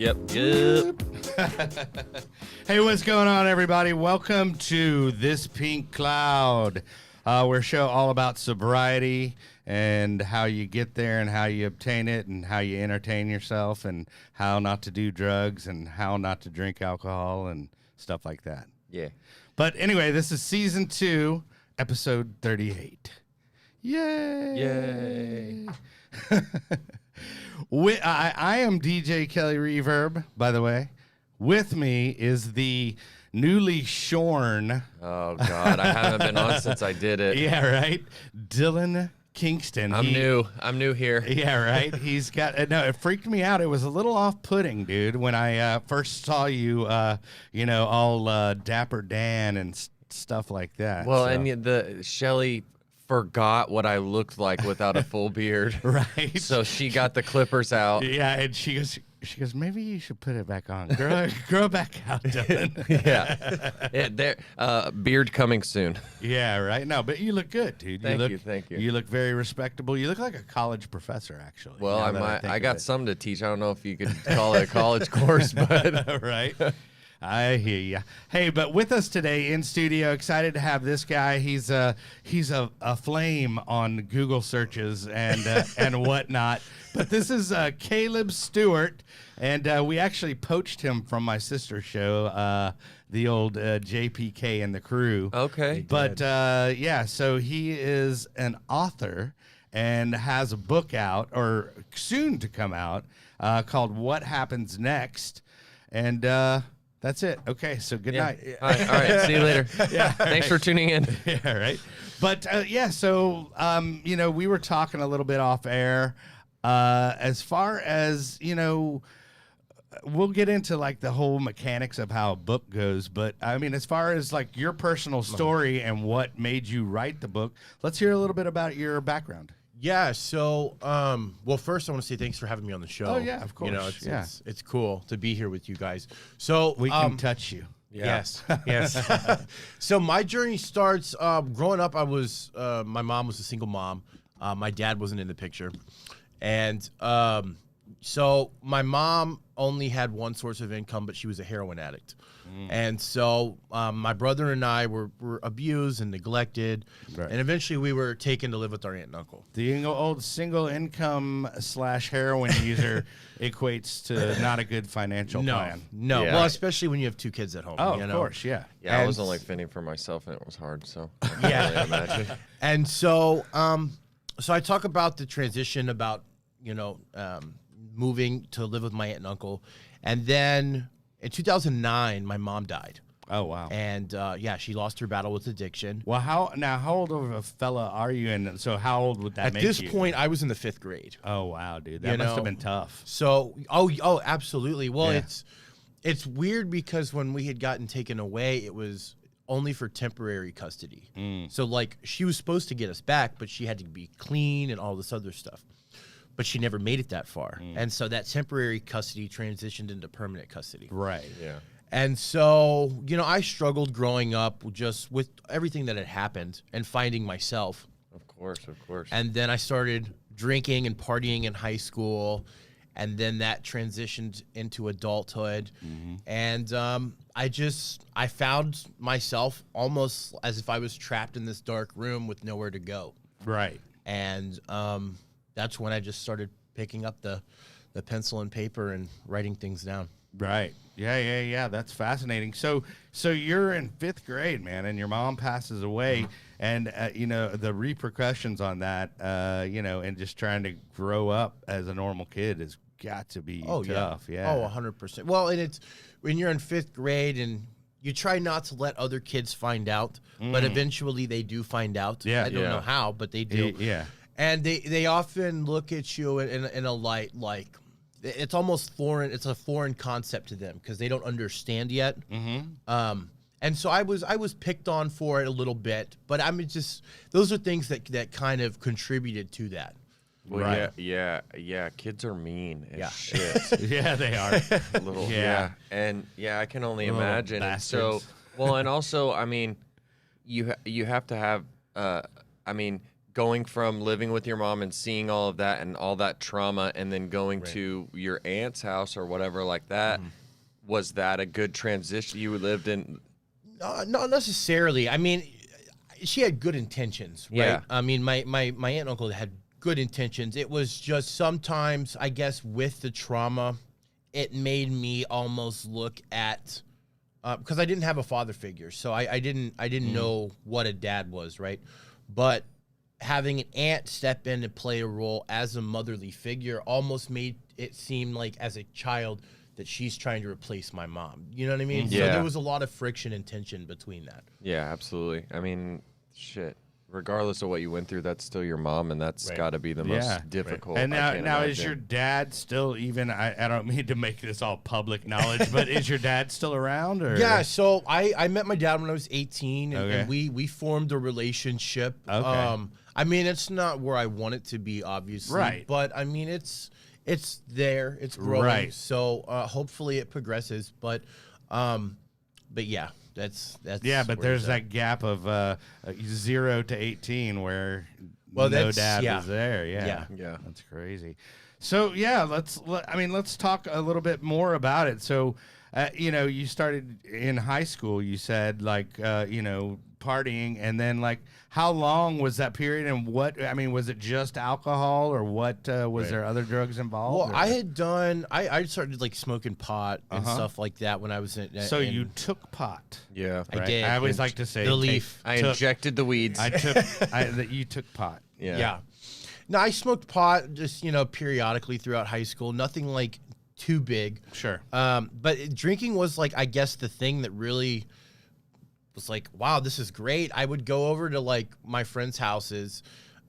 Yep. Hey, what's going on, everybody? Welcome to This Pink Cloud. We're a show all about sobriety and how you get there and how you obtain it and how you entertain yourself and how not to do drugs and how not to drink alcohol and stuff like that. Yeah. But anyway, this is season 2, episode 38. Yay! Yay. I am DJ Kelly Reverb, by the way. With me is the newly shorn. Oh, God. I haven't been on since I did it. Yeah, right. Dylan Kingston. I'm new here. Yeah, right. He's got no. It freaked me out. It was a little off-putting, dude, when I first saw you. All Dapper Dan and stuff like that. Well, and the Shelly forgot what I looked like without a full beard. Right. So she got the clippers out. Yeah, and she goes, maybe you should put it back on. Grow back out, Dylan. Yeah. Beard coming soon. Yeah, right. No, but you look good, dude. Thank you. You look very respectable. You look like a college professor, actually. Well, I got some to teach. I don't know if you could call it a college course, but right. I hear you. Hey, but with us today in studio, excited to have this guy. He's a flame on Google searches and whatnot. But this is Caleb Steward, and we actually poached him from my sister's show, the old JPK and the Crew. Okay. But so he is an author and has a book out, or soon to come out, called What Happens Next, and that's it. Okay, so good night. All right. See you later. Yeah, Thanks for tuning in. Yeah, right. But so we were talking a little bit off air. As far as we'll get into like the whole mechanics of how a book goes. But I mean, as far as like your personal story and what made you write the book, let's hear a little bit about your background. Yeah, so, well, first I want to say thanks for having me on the show. Oh, yeah, of course. It's cool to be here with you guys. So we can touch you. Yeah. Yes. So my journey starts, growing up, my mom was a single mom. My dad wasn't in the picture. And so my mom only had one source of income, but she was a heroin addict. And so my brother and I were abused and neglected. Right. And eventually we were taken to live with our aunt and uncle. The old single income / heroin user equates to not a good financial plan. No. Yeah. Well, especially when you have two kids at home. Oh, of course, yeah. Yeah, I was only fending for myself, and it was hard, so I can Yeah. really imagine. And so I talk about the transition about, moving to live with my aunt and uncle. And then in 2009, my mom died. Oh, wow. And she lost her battle with addiction. Well, how old of a fella are you? And so how old would that make you? At this point, I was in the 5th grade. Oh, wow, dude. That must have been tough. So, absolutely. Well, it's weird because when we had gotten taken away, it was only for temporary custody. So, like, she was supposed to get us back, but she had to be clean and all this other stuff. But she never made it that far. And so that temporary custody transitioned into permanent custody. Right. Yeah. And so, I struggled growing up just with everything that had happened and finding myself. Of course. And then I started drinking and partying in high school. And then that transitioned into adulthood. And I found myself almost as if I was trapped in this dark room with nowhere to go. Right. And that's when I just started picking up the pencil and paper and writing things down. Right. Yeah. That's fascinating. So you're in 5th grade, man, and your mom passes away, and the repercussions on that, and just trying to grow up as a normal kid has got to be tough. Yeah. Oh, 100%. Well, and it's when you're in 5th grade and you try not to let other kids find out, but eventually they do find out. Yeah. I don't know how, but they do. Yeah. And they often look at you in a light like it's almost foreign. It's a foreign concept to them because they don't understand yet. And so I was picked on for it a little bit, but I mean, just those are things that kind of contributed to that. Well, right. Yeah. Kids are mean as Yeah. shit. Yeah, they are. And I can only imagine. And bastards. so, and also, I mean, you have to have. going from living with your mom and seeing all of that and all that trauma, and then going to your aunt's house or whatever like that, was that a good transition? You lived in... Not necessarily. I mean, she had good intentions, right? Yeah. I mean, my aunt and uncle had good intentions. It was just sometimes, I guess, with the trauma, it made me almost look at, because I didn't have a father figure, so I didn't know what a dad was, right? But having an aunt step in and play a role as a motherly figure almost made it seem like, as a child, that she's trying to replace my mom. You know what I mean? Yeah. So there was a lot of friction and tension between that. Yeah, absolutely. I mean, shit. Regardless of what you went through, that's still your mom, and that's got to be the most difficult. And I can't now is imagine. your dad still even? I don't mean to make this all public knowledge, but is your dad still around? Or? Yeah, so I met my dad when I was 18, and, Okay. and we formed a relationship. Okay. I mean, it's not where I want it to be, obviously, Right. but I mean, it's there, it's growing. Right. So hopefully it progresses. But yeah, that's Yeah, but where there's it's at. that gap of 0 to 18 where Well, no that's- dad yeah. was there. Yeah. Yeah. That's crazy. So yeah, let's talk a little bit more about it. So, you started in high school. You said partying, and then how long was that period? And was it just alcohol, or what? Was there other drugs involved? Well, or? I had done. I started smoking pot and Uh-huh. stuff like that when I was in. So you took pot. Yeah. I Right? did. I always like to say the leaf. I injected the weeds. that you took pot. Yeah. No, I smoked pot just periodically throughout high school. Nothing like too big. Sure. But drinking was I guess the thing that really was wow, this is great. I would go over to my friends' houses,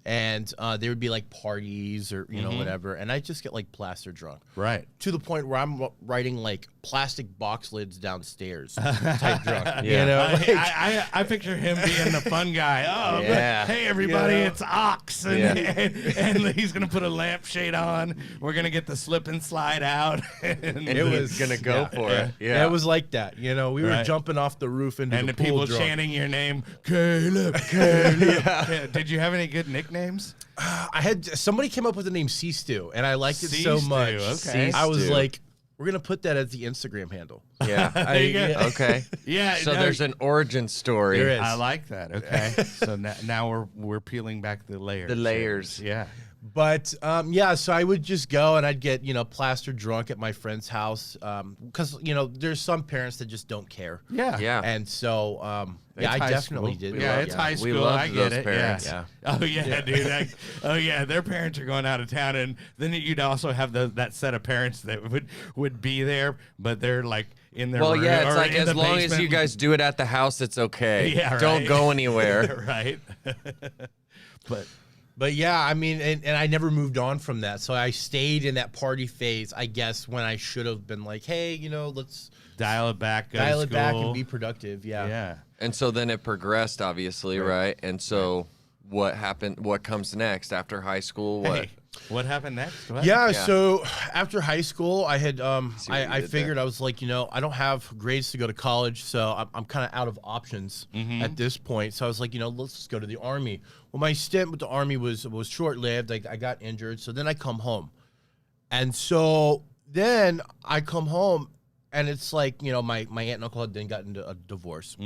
and there would be parties or whatever, and I just get plaster drunk. Right. To the point where I'm writing plastic box lids downstairs type drunk. Yeah. I picture him being the fun guy. Oh, Yeah. hey everybody, it's Ox, and, Yeah. and he's gonna put a lampshade on. We're gonna get the slip and slide out. And It was gonna go for it. Yeah. It was like that. We were Right. jumping off the roof into and the the pool people drunk. chanting your name, Caleb, Caleb. Yeah. Did you have any good nicknames? I had somebody came up with the name s2e38, and I liked it so S2e38, much. okay. I was S2e38. like, we're gonna put that as the Instagram handle. Yeah. There you go. Okay. Yeah. So no, there's an origin story. There is. I like that. Okay. So now we're peeling back the layers. The layers. Yeah. But so I would just go and I'd get plaster drunk at my friend's house because there's some parents that just don't care. Yeah. Yeah. And so It's I high definitely school. did. Yeah, it's high We school. loved I get those it. parents. Yeah. Yeah. Oh yeah, dude. Their parents are going out of town, and then you'd also have that set of parents that would be there, but they're in their Well, room yeah, it's or in as the long as basement. you guys do it at the house, it's okay. Yeah, Don't right. go anywhere. right. But yeah, I mean, and I never moved on from that. So I stayed in that party phase, I guess, when I should have been hey, let's Dial it back. Go dial to it back school. and be productive. Yeah. Yeah. And so then it progressed, obviously, right? And so what happened? What comes next after high school? What? Hey, what happened next? What? Yeah, Yeah. so after high school, I had what you I did figured there. I was I don't have grades to go to college, so I'm kind of out of options at this point. So I was let's just go to the Army. Well, my stint with the Army was short lived. I got injured, so then I come home, and so then I come home, and it's my aunt and uncle had then gotten a divorce.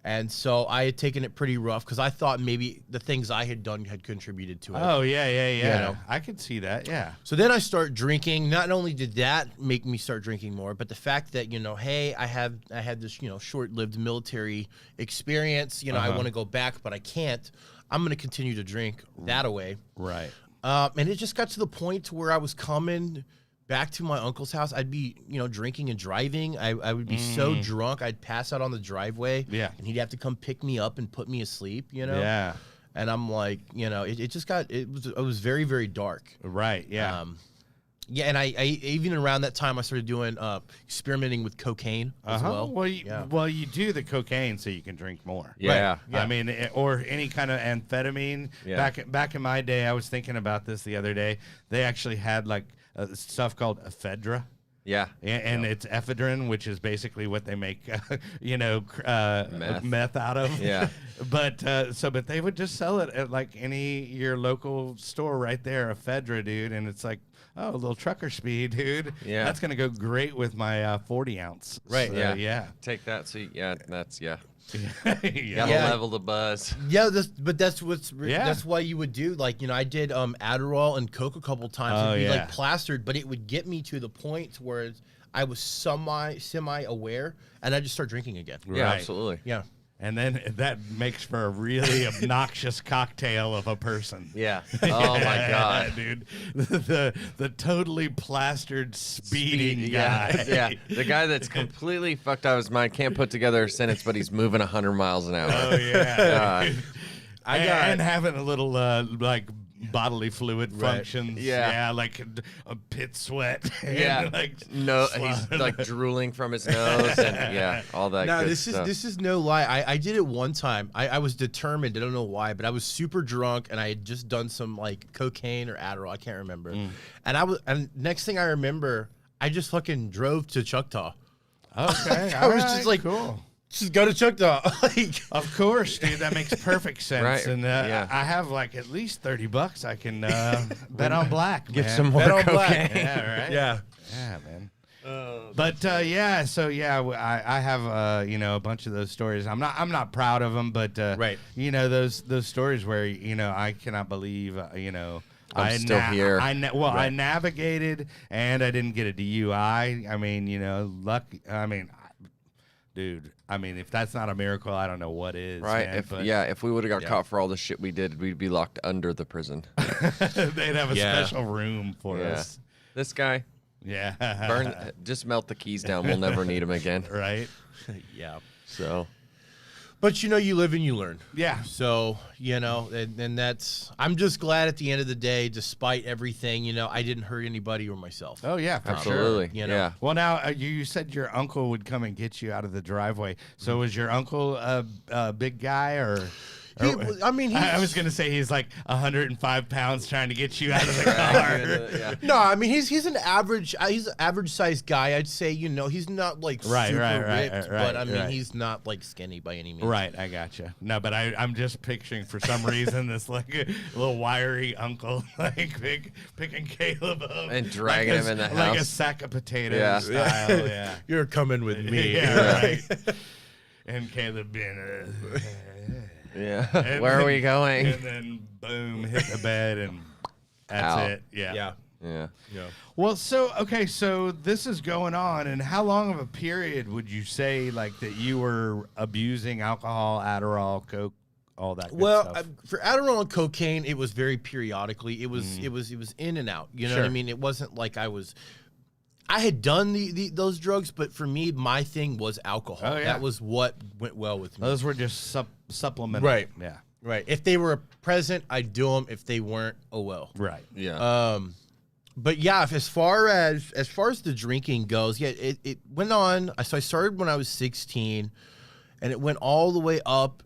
And so I had taken it pretty rough because I thought maybe the things I had done had contributed to it. Oh yeah. You know. I could see that. Yeah. So then I start drinking. Not only did that make me start drinking more, but the fact that hey, I had this short-lived military experience. I want to go back, but I can't. I'm going to continue to drink that away. Right. And it just got to the point to where I was coming back to my uncle's house. I'd be drinking and driving. I would be so drunk I'd pass out on the driveway. Yeah. And he'd have to come pick me up and put me asleep. Yeah. And I'm it just got it was very, very dark. Right. Yeah. Yeah, and I even around that time I started doing experimenting with cocaine as well. Well, you do the cocaine so you can drink more. Yeah. Yeah. I mean, or any kind of amphetamine. Yeah. Back in my day, I was thinking about this the other day. They actually had stuff called ephedra. Yeah. And it's ephedrine, which is basically what they make, meth out of. Yeah. But they would just sell it at like your local store right there, ephedra, dude, and it's like, oh, a little trucker speed, dude. Yeah. That's gonna go great with my 40 ounce. Right. So, Yeah. Take that. So that's yeah. Gotta level the buzz. Yeah, that's why you would do, like, I did Adderall and Coke a couple times. It'd be like plastered, but it would get me to the point where I was semi aware, and I just start drinking again. Yeah, Right. absolutely. Yeah. And then that makes for a really obnoxious cocktail of a person. Yeah. Oh my God, dude, the totally plastered speeding guy. Yeah. The guy that's completely fucked out of his mind, can't put together a sentence, but he's moving 100 miles an hour. Oh yeah. And having a little like bodily fluid functions. Yeah. Like a pit sweat. Yeah. And, like he's like drooling from his nose and all that. No, good this stuff. is no lie. I did it one time. I was determined. I don't know why, but I was super drunk and I had just done some like cocaine or Adderall. I can't remember. And next thing I remember, I just fucking drove to Choctaw. Okay. I was just like, cool. Just go to Choctaw. Of course, dude. That makes perfect sense. Right. And I have like at least $30 I can bet on black. Get man. some more Bet on cocaine. black. Yeah, right. Yeah. Yeah, man. But I have a bunch of those stories. I'm not proud of them, but Right. those stories where I cannot believe I'm still here. I navigated and I didn't get a DUI. I mean, luck. I mean, dude. I mean, if that's not a miracle, I don't know what is. Right. Man, If we would have got caught for all the shit we did, we'd be locked under the prison. they'd have a special room for us. This guy, Yeah. just melt the keys down. We'll never need them again. Right. Yeah. So. But you live and you learn. Yeah. So, and that's, I'm just glad at the end of the day, despite everything, I didn't hurt anybody or myself. Oh yeah, for Absolutely. sure. Yeah. Well, now you said your uncle would come and get you out of the driveway. So was your uncle a big guy or? I was gonna say he's like 105 pounds trying to get you out of the car. No, I mean he's an average sized guy. I'd say he's not like super ripped, but I mean he's not like skinny by any means. Right, I gotcha. No, but I'm just picturing for some reason this like a little wiry uncle like picking Caleb up and dragging him in the house like a sack of potatoes style. Yeah, you're coming with me. Yeah, right. And Caleb being. Yeah. And Where then, are we going? And then boom, hit the bed, and that's it. Yeah. Well, so this is going on, and how long of a period would you say like that you were abusing alcohol, Adderall, Coke, all that? Good stuff? For Adderall and cocaine, it was very periodically. It was in and out. You know what I mean? It wasn't like I had done those drugs, but for me, my thing was alcohol. Oh, yeah. That was what went well with me. Those were just supplemental. Right. Yeah. Right. If they were present, I'd do them. If they weren't, oh well. Right. Yeah. But yeah, as far as the drinking goes, it went on. So I started when I was 16, and it went all the way up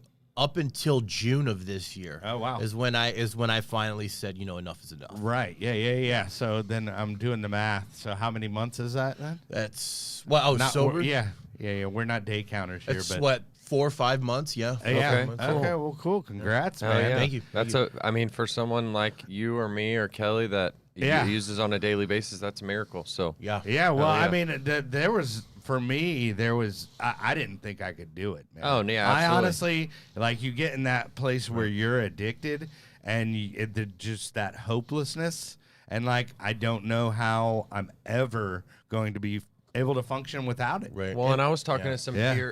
until June of this year. Oh wow. Is when I finally said, enough is enough. Right. Yeah. So then I'm doing the math. So how many months is that then? That's We're sober. Yeah. We're not day counters here, It's but what 4 or 5 months. Yeah. Yeah. Okay. Okay. Well, cool. Congrats, Oh, man. yeah. Thank you. That's for someone like you or me or Kelly that uses on a daily basis, that's a miracle. So Yeah. Yeah. Well, Oh, yeah. I mean, there was. For me, I didn't think I could do it, man. Oh, yeah, I absolutely. honestly, like, you get in that place where you're addicted and just that hopelessness. And, like, I don't know how I'm ever going to be able to function without it. Right. Well, and I was talking to some Yeah.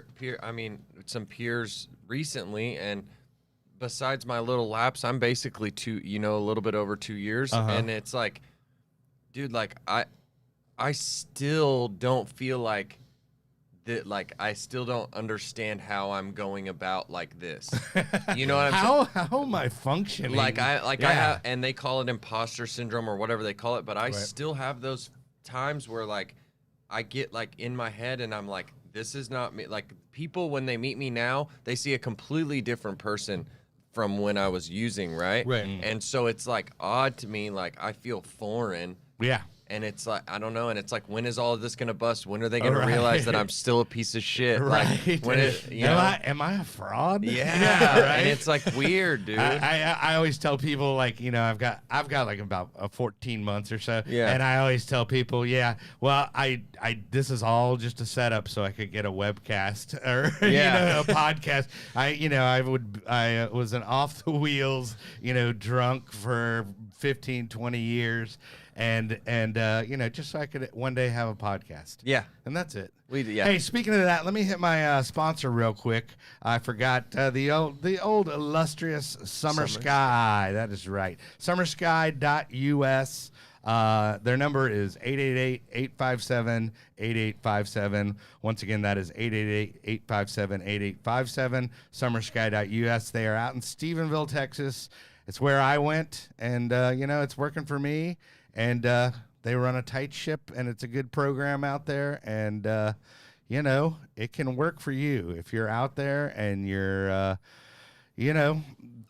some peers recently, and besides my little lapse, I'm basically a little bit over 2 years, and it's like, dude, like I still don't feel like that. Like I still don't understand how I'm going about like this. You know what I'm saying? How am I functioning? I have, and they call it imposter syndrome or whatever they call it, but I still have those times where like I get like in my head and I'm like, this is not me. Like people, when they meet me now, they see a completely different person from when I was using, right? Right. And so it's like odd to me, like I feel foreign. Yeah. And it's like, I don't know. And it's like, when is all of this going to bust? When are they going to realize that I'm still a piece of shit? Right. Like, when am I a fraud? Yeah. Right. And it's like weird, dude. I always tell people, like, you know, I've got like about 14 months or so. Yeah. And I always tell people, this is all just a setup so I could get a webcast or, you know, a podcast. I was an off the wheels, you know, drunk for 15, 20 years. And you know, just so I could one day have a podcast. Yeah. And that's it. Yeah. Hey, speaking of that, let me hit my sponsor real quick. I forgot the old illustrious Summer Sky. That is right. SummerSky.us. Their number is 888-857-8857. Once again, that is 888-857-8857. SummerSky.us. They are out in Stephenville, Texas. It's where I went, and you know, it's working for me. And they run a tight ship, and it's a good program out there. And, you know, it can work for you. If you're out there and you're, you know,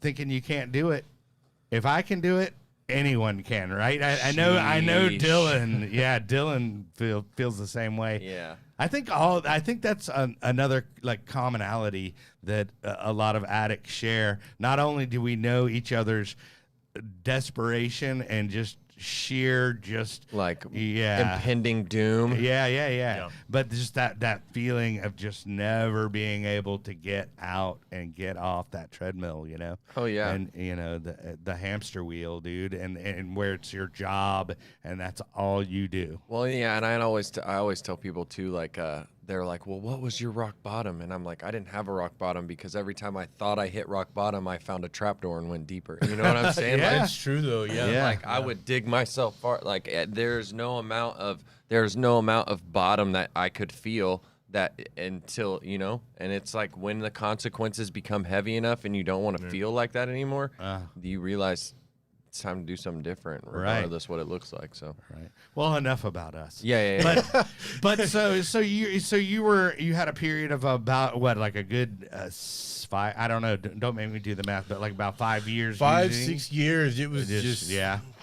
thinking you can't do it, if I can do it, anyone can, right? I know Dylan. Yeah, Dylan feels the same way. Yeah. I think that's another like commonality that a lot of addicts share. Not only do we know each other's desperation and just sheer like impending doom. Yeah. But just that feeling of just never being able to get out and get off that treadmill, you know. Oh yeah. And you know, the hamster wheel, dude, and where it's your job and that's all you do. Well, yeah, and I always tell people too, like they're like, well, what was your rock bottom? And I'm like, I didn't have a rock bottom because every time I thought I hit rock bottom, I found a trapdoor and went deeper. You know what I'm saying? Yeah. It's true though. Yeah. Like I would dig myself far. Like there's no amount of bottom that I could feel that until, you know, and it's like when the consequences become heavy enough and you don't want to feel like that anymore, you realize it's time to do something different, regardless what it looks like. So, right. Well, enough about us. Yeah. But so you had a period of about what, like a good 5? I don't know. Don't make me do the math, but like about 5 years. 6 years. It was just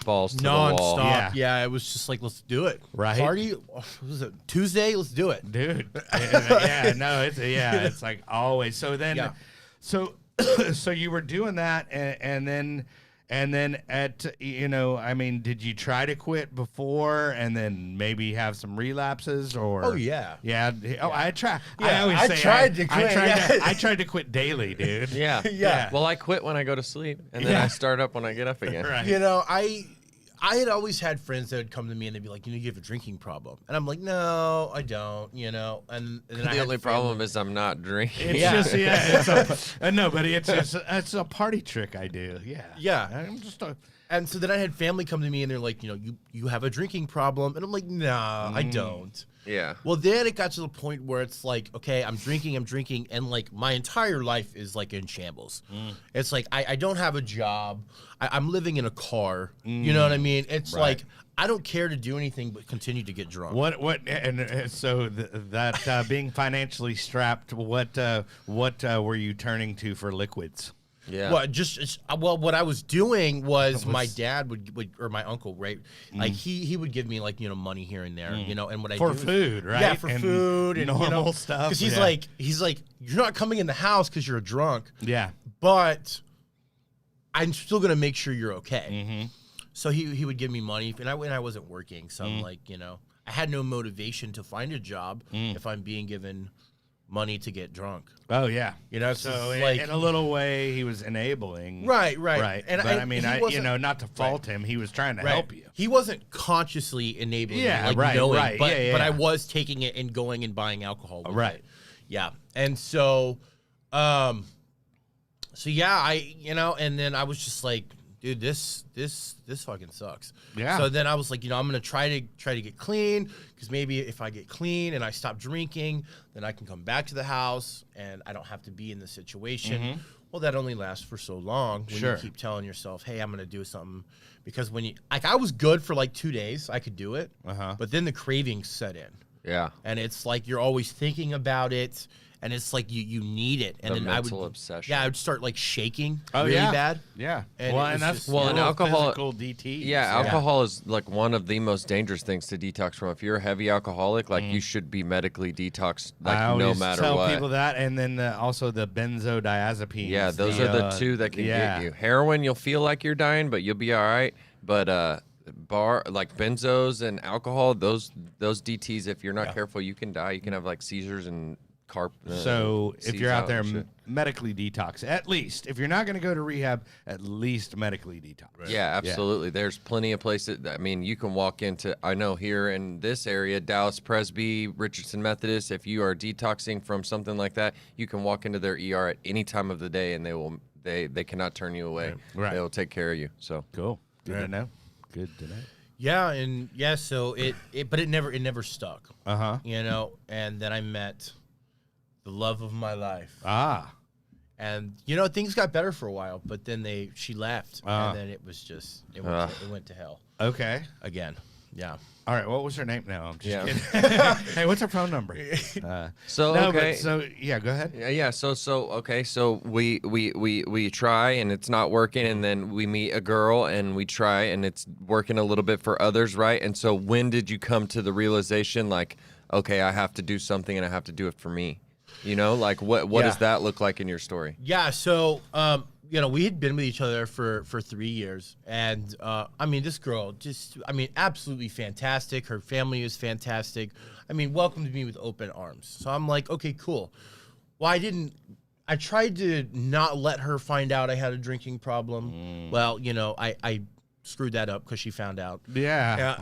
balls to nonstop. the wall. Yeah. It was just like, let's do it. Right. Party. What was it? Tuesday. Let's do it, dude. It's like always. So then, so you were doing that, and then at, you know, I mean, did you try to quit before and then maybe have some relapses or? Oh yeah. Yeah. Oh, I tried. Yeah, I tried to quit. I tried to quit daily, dude. Yeah. Well, I quit when I go to sleep and then I start up when I get up again. Right. You know, I had always had friends that would come to me and they'd be like, you know, you have a drinking problem. And I'm like, no, I don't, you know. And the only problem is I'm not drinking. It's just, no, but it's a party trick I do. Yeah. Yeah. I'm just and so then I had family come to me and they're like, you know, you have a drinking problem. And I'm like, no, I don't. Yeah. Well, then it got to the point where it's like, okay, I'm drinking, and like my entire life is like in shambles. It's like I don't have a job. I'm living in a car. You know what I mean? It's like I don't care to do anything but continue to get drunk. So that being financially strapped, what were you turning to for liquids? Yeah. Well, what I was doing was my dad would or my uncle, right? Like he would give me like, you know, money here and there, you know, and what I for do food, right? Yeah, for food and normal stuff. Because he's like, you're not coming in the house because you're drunk. Yeah. But I'm still gonna make sure you're okay. So he would give me money, and I wasn't working, so I'm like, you know, I had no motivation to find a job if I'm being given money to get drunk. Oh yeah, you know. So like, in a little way, he was enabling. Right. And but I mean, you know, not to fault him, he was trying to help you. He wasn't consciously enabling. Yeah, me, like knowing, but I but was taking it and going and buying alcohol. With right. It. Yeah, and so, I, you know, and then I was just like, dude, this fucking sucks. Yeah. So then I was like, you know, I'm gonna try to get clean, because maybe if I get clean and I stop drinking, then I can come back to the house and I don't have to be in this situation. Well, that only lasts for so long when you keep telling yourself, hey, I'm gonna do something, because when you, like, I was good for like 2 days, I could do it, but then the cravings set in. Yeah. And it's like you're always thinking about it, and it's like you need it. And The then mental obsession. Yeah, I would start like shaking Oh, really yeah. bad. Yeah. And well, it was and that's just- Well, and little alcohol- physical DT. Yeah, alcohol is like one of the most dangerous things to detox from. If you're a heavy alcoholic, like you should be medically detoxed, like I always no matter tell what. people that, and then also the benzodiazepines. Yeah, those are the two that can get you. Heroin, you'll feel like you're dying, but you'll be all right. But like benzos and alcohol, those DTs, if you're not careful, you can die. You can have like seizures and So if you're out there and shit. medically detox, at least if you're not going to go to rehab, at least medically detox. Yeah, absolutely. There's plenty of places. I mean, you can walk into. I know here in this area, Dallas Presby, Richardson Methodist. If you are detoxing from something like that, you can walk into their ER at any time of the day, and they cannot turn you away. Right. They'll take care of you. So Cool. Good to know. Good to know. Yeah, and so but it never stuck. You know, and then I met the love of my life. And things got better for a while, but then she left, and then it was just it went to hell Okay. again. Yeah. All right. What was her name now? I'm just Yeah. kidding. Hey, what's her phone number? So no, okay. but so yeah, go ahead. Yeah. So okay. So we try and it's not working, and then we meet a girl and we try and it's working a little bit for others, right? And so when did you come to the realization, like, okay, I have to do something and I have to do it for me? Like what does that look like in your story? Yeah. So we had been with each other for 3 years, and this girl absolutely fantastic. Her family is fantastic. Welcomed me with open arms. So I'm like, okay, cool. Well, I tried to not let her find out I had a drinking problem. Well, I screwed that up because she found out. Yeah.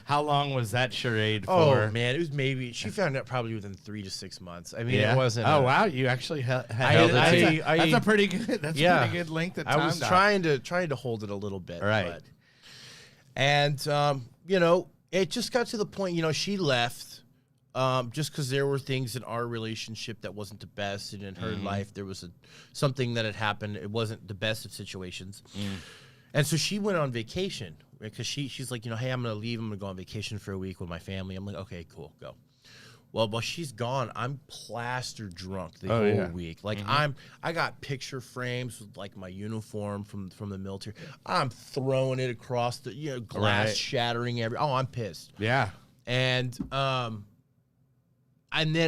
How long was that charade for? Oh man, it was she found out probably within 3 to 6 months. Yeah. It wasn't. Oh wow, you actually held it. That's a pretty good. That's a pretty good length of time. I was trying to hold it a little bit, right? And it just got to the point. She left just because there were things in our relationship that wasn't the best, and in her life there was something that had happened. It wasn't the best of situations. And so she went on vacation because she's like, hey, I'm going to leave. I'm going to go on vacation for a week with my family. I'm like, okay, cool, go. Well, while she's gone, I'm plastered drunk the whole week. Like I got picture frames with like my uniform from the military. I'm throwing it across the glass shattering I'm pissed. Yeah. And then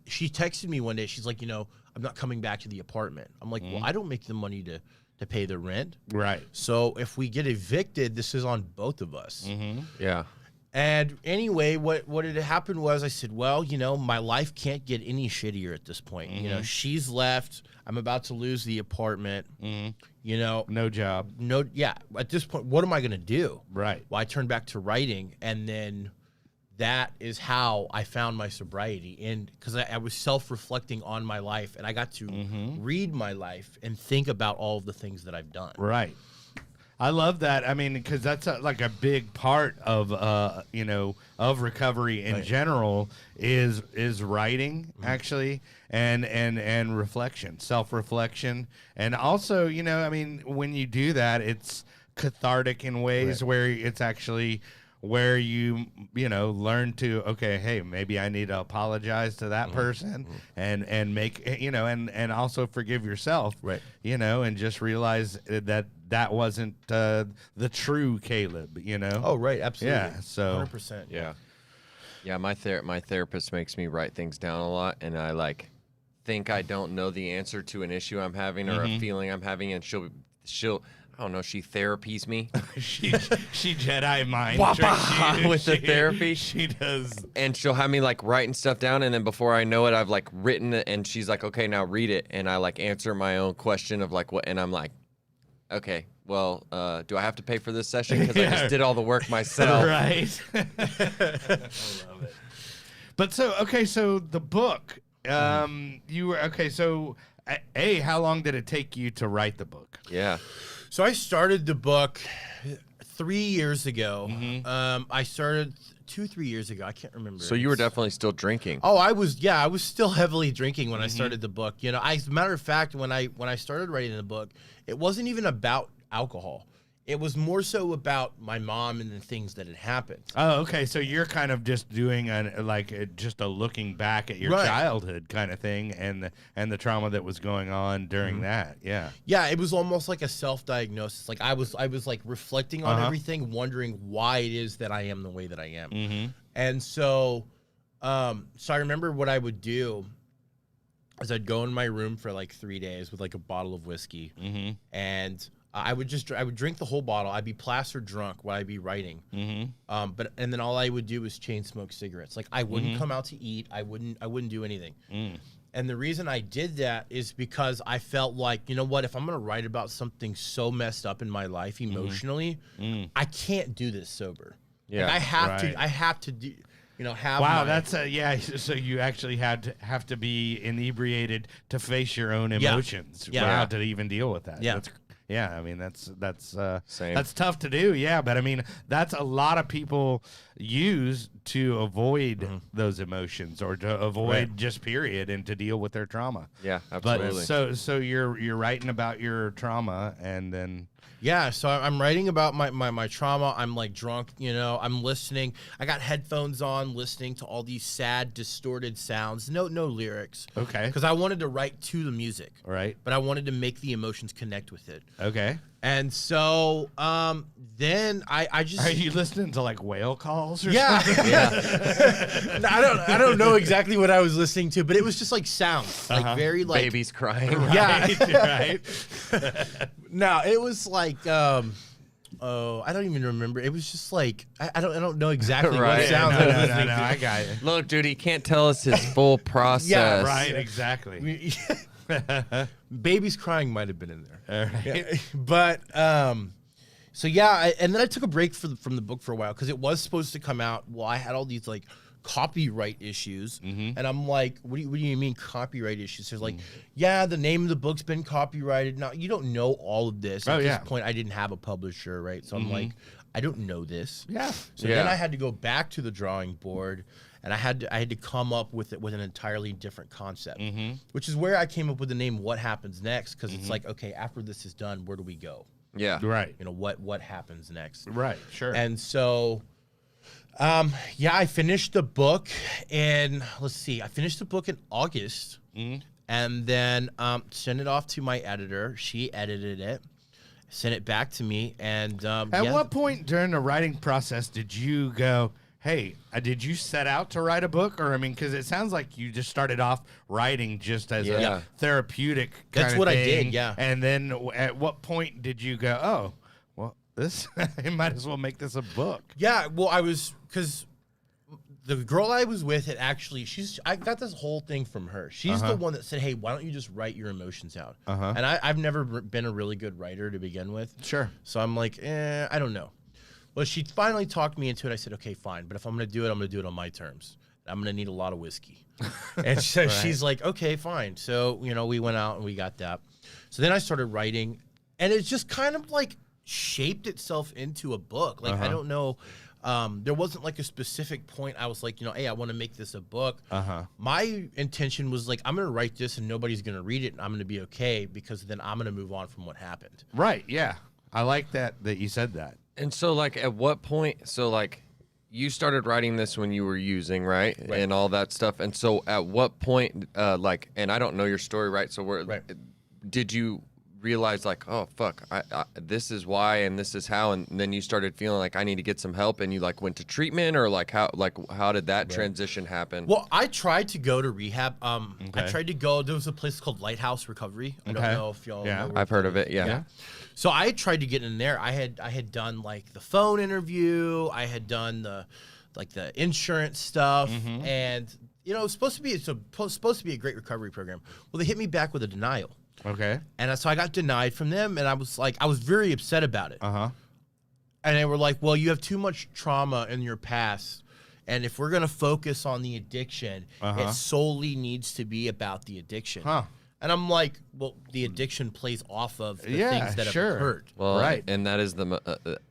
she texted me one day. She's like, I'm not coming back to the apartment. I'm like, well, I don't make the money to pay the rent. Right. So if we get evicted, this is on both of us. Yeah. And anyway, what had happened was I said, well, my life can't get any shittier at this point. She's left. I'm about to lose the apartment. No job. At this point, what am I going to do? Right. Well, I turned back to writing, and then that is how I found my sobriety. And because I was self-reflecting on my life, and I got to read my life and think about all of the things that I've done. Right. I love that. Because that's like a big part of of recovery in general is writing actually, and reflection, self-reflection, and also when you do that, it's cathartic in ways where it's actually where you learn to, okay, hey, maybe I need to apologize to that person and make and also forgive yourself, right? And just realize that wasn't the true Caleb, Oh, right, absolutely. Yeah, so 100%. Yeah. My therapist makes me write things down a lot, and I think I don't know the answer to an issue I'm having or a feeling I'm having, and she'll I don't know, she therapies me. she Jedi mind tricks you with the therapy. She does. And she'll have me writing stuff down, and then before I know it, I've written it, and she's like, okay, now read it. And I answer my own question of what, and I'm like, okay, well, do I have to pay for this session? Because I just did all the work myself. Right. I love it. But so the book, you were, so how long did it take you to write the book? Yeah. So I started the book 3 years ago. I started 2-3 years ago. I can't remember. So you were definitely still drinking. Oh, I was still heavily drinking when I started the book. As a matter of fact, when I started writing the book, it wasn't even about alcohol. It was more so about my mom and the things that had happened. Oh, okay. So you're kind of just doing just a looking back at your childhood kind of thing, and the trauma that was going on during that. Yeah. Yeah, it was almost like a self-diagnosis. Like I was like reflecting on everything, wondering why it is that I am the way that I am. And so, I remember what I would do is I'd go in my room for like 3 days with like a bottle of whiskey, and I would drink the whole bottle. I'd be plastered drunk while I'd be writing. And then all I would do was chain smoke cigarettes. Like I wouldn't come out to eat. I wouldn't do anything. And the reason I did that is because I felt like, you know what, if I'm going to write about something so messed up in my life emotionally, I can't do this sober. Yeah. Like I have to do, have Wow, that's so you actually have to be inebriated to face your own emotions. Yeah. Wow, to even deal with that. Yeah. Yeah, I mean that's Same. that's tough to do. Yeah, but I mean that's a lot of people use to avoid those emotions or to avoid just period and to deal with their trauma. Yeah, absolutely. But so you're writing about your trauma and then. Yeah, so I'm writing about my trauma. I'm like drunk, I'm listening. I got headphones on, listening to all these sad, distorted sounds. No lyrics. Okay. Because I wanted to write to the music. Right. But I wanted to make the emotions connect with it. Okay. And so then I just Are you listening to like whale calls or yeah. something? No, I don't know exactly what I was listening to, but it was just like sounds, like very like Babies crying. Yeah. Right. No, it was like I don't even remember. It was just like I don't know exactly what sounds I was listening to. I got it. Look, dude, he can't tell us his full process. Yeah, Right, exactly. Babies crying might have been in there. All right. Yeah, but so yeah, and then I took a break from the book for a while because it was supposed to come out. Well, I had all these like copyright issues, and I'm like, what do you mean copyright issues? There's like, yeah, the name of the book's been copyrighted. Now you don't know all of this. At this point, I didn't have a publisher, right? So I'm like, I don't know this. Yeah. So then I had to go back to the drawing board. And I had to come up with an entirely different concept, which is where I came up with the name "What Happens Next" because it's like, okay, after this is done, where do we go? Yeah. Right. What happens next? Right. Sure. And so, I finished the book, and let's see, I finished the book in August, and then sent it off to my editor. She edited it, sent it back to me, and at what point during the writing process did you go, hey, did you set out to write a book? Or, I mean, because it sounds like you just started off writing just as a therapeutic kind That's of what thing. I did, yeah. And then at what point did you go, oh, well, this, I might as well make this a book? Yeah, well, because the girl I was with had actually, I got this whole thing from her. She's the one that said, hey, why don't you just write your emotions out? And I've never been a really good writer to begin with. Sure. So I'm like, I don't know. Well, she finally talked me into it. I said, okay, fine. But if I'm going to do it, I'm going to do it on my terms. I'm going to need a lot of whiskey. And so she's like, okay, fine. So, we went out and we got that. So then I started writing. And it just kind of like shaped itself into a book. Like, I don't know. There wasn't like a specific point. I was like, hey, I want to make this a book. My intention was like, I'm going to write this and nobody's going to read it. And I'm going to be okay because then I'm going to move on from what happened. Right. Yeah. I like that you said that. And so, like, at what point? So, like, you started writing this when you were using, right? And all that stuff. And so, at what point, like, and I don't know your story, right? So, did you realize, like, oh fuck, I this is why and this is how, and then you started feeling like I need to get some help, and you like went to treatment, or like how did that transition happen? Well, I tried to go to rehab. I tried to go. There was a place called Lighthouse Recovery. I don't know if y'all know. I've heard of it. Yeah. So I tried to get in there. I had done like the phone interview. I had done the insurance stuff, and it's supposed to be a great recovery program. Well, they hit me back with a denial. Okay. And so I got denied from them, and I was very upset about it. And they were like, well, you have too much trauma in your past, and if we're going to focus on the addiction, it solely needs to be about the addiction. And I'm like, well, the addiction plays off of the things that have occurred. Well, right. And that is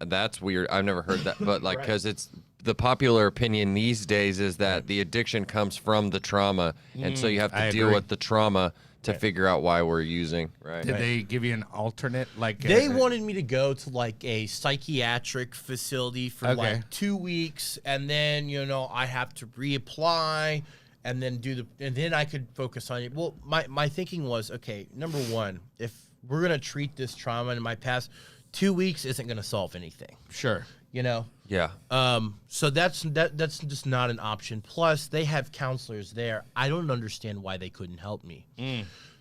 that's weird. I've never heard that, but like, because it's the popular opinion these days is that the addiction comes from the trauma, and so you have to deal with the trauma to figure out why we're using. Right. Did they give you an alternate? Like they wanted me to go to like a psychiatric facility for Okay. like 2 weeks, and then I have to reapply, and then and then I could focus on it. Well, my thinking was, okay, number one, if we're gonna treat this trauma in my past, 2 weeks isn't gonna solve anything. Sure. Yeah. So that's just not an option. Plus, they have counselors there. I don't understand why they couldn't help me.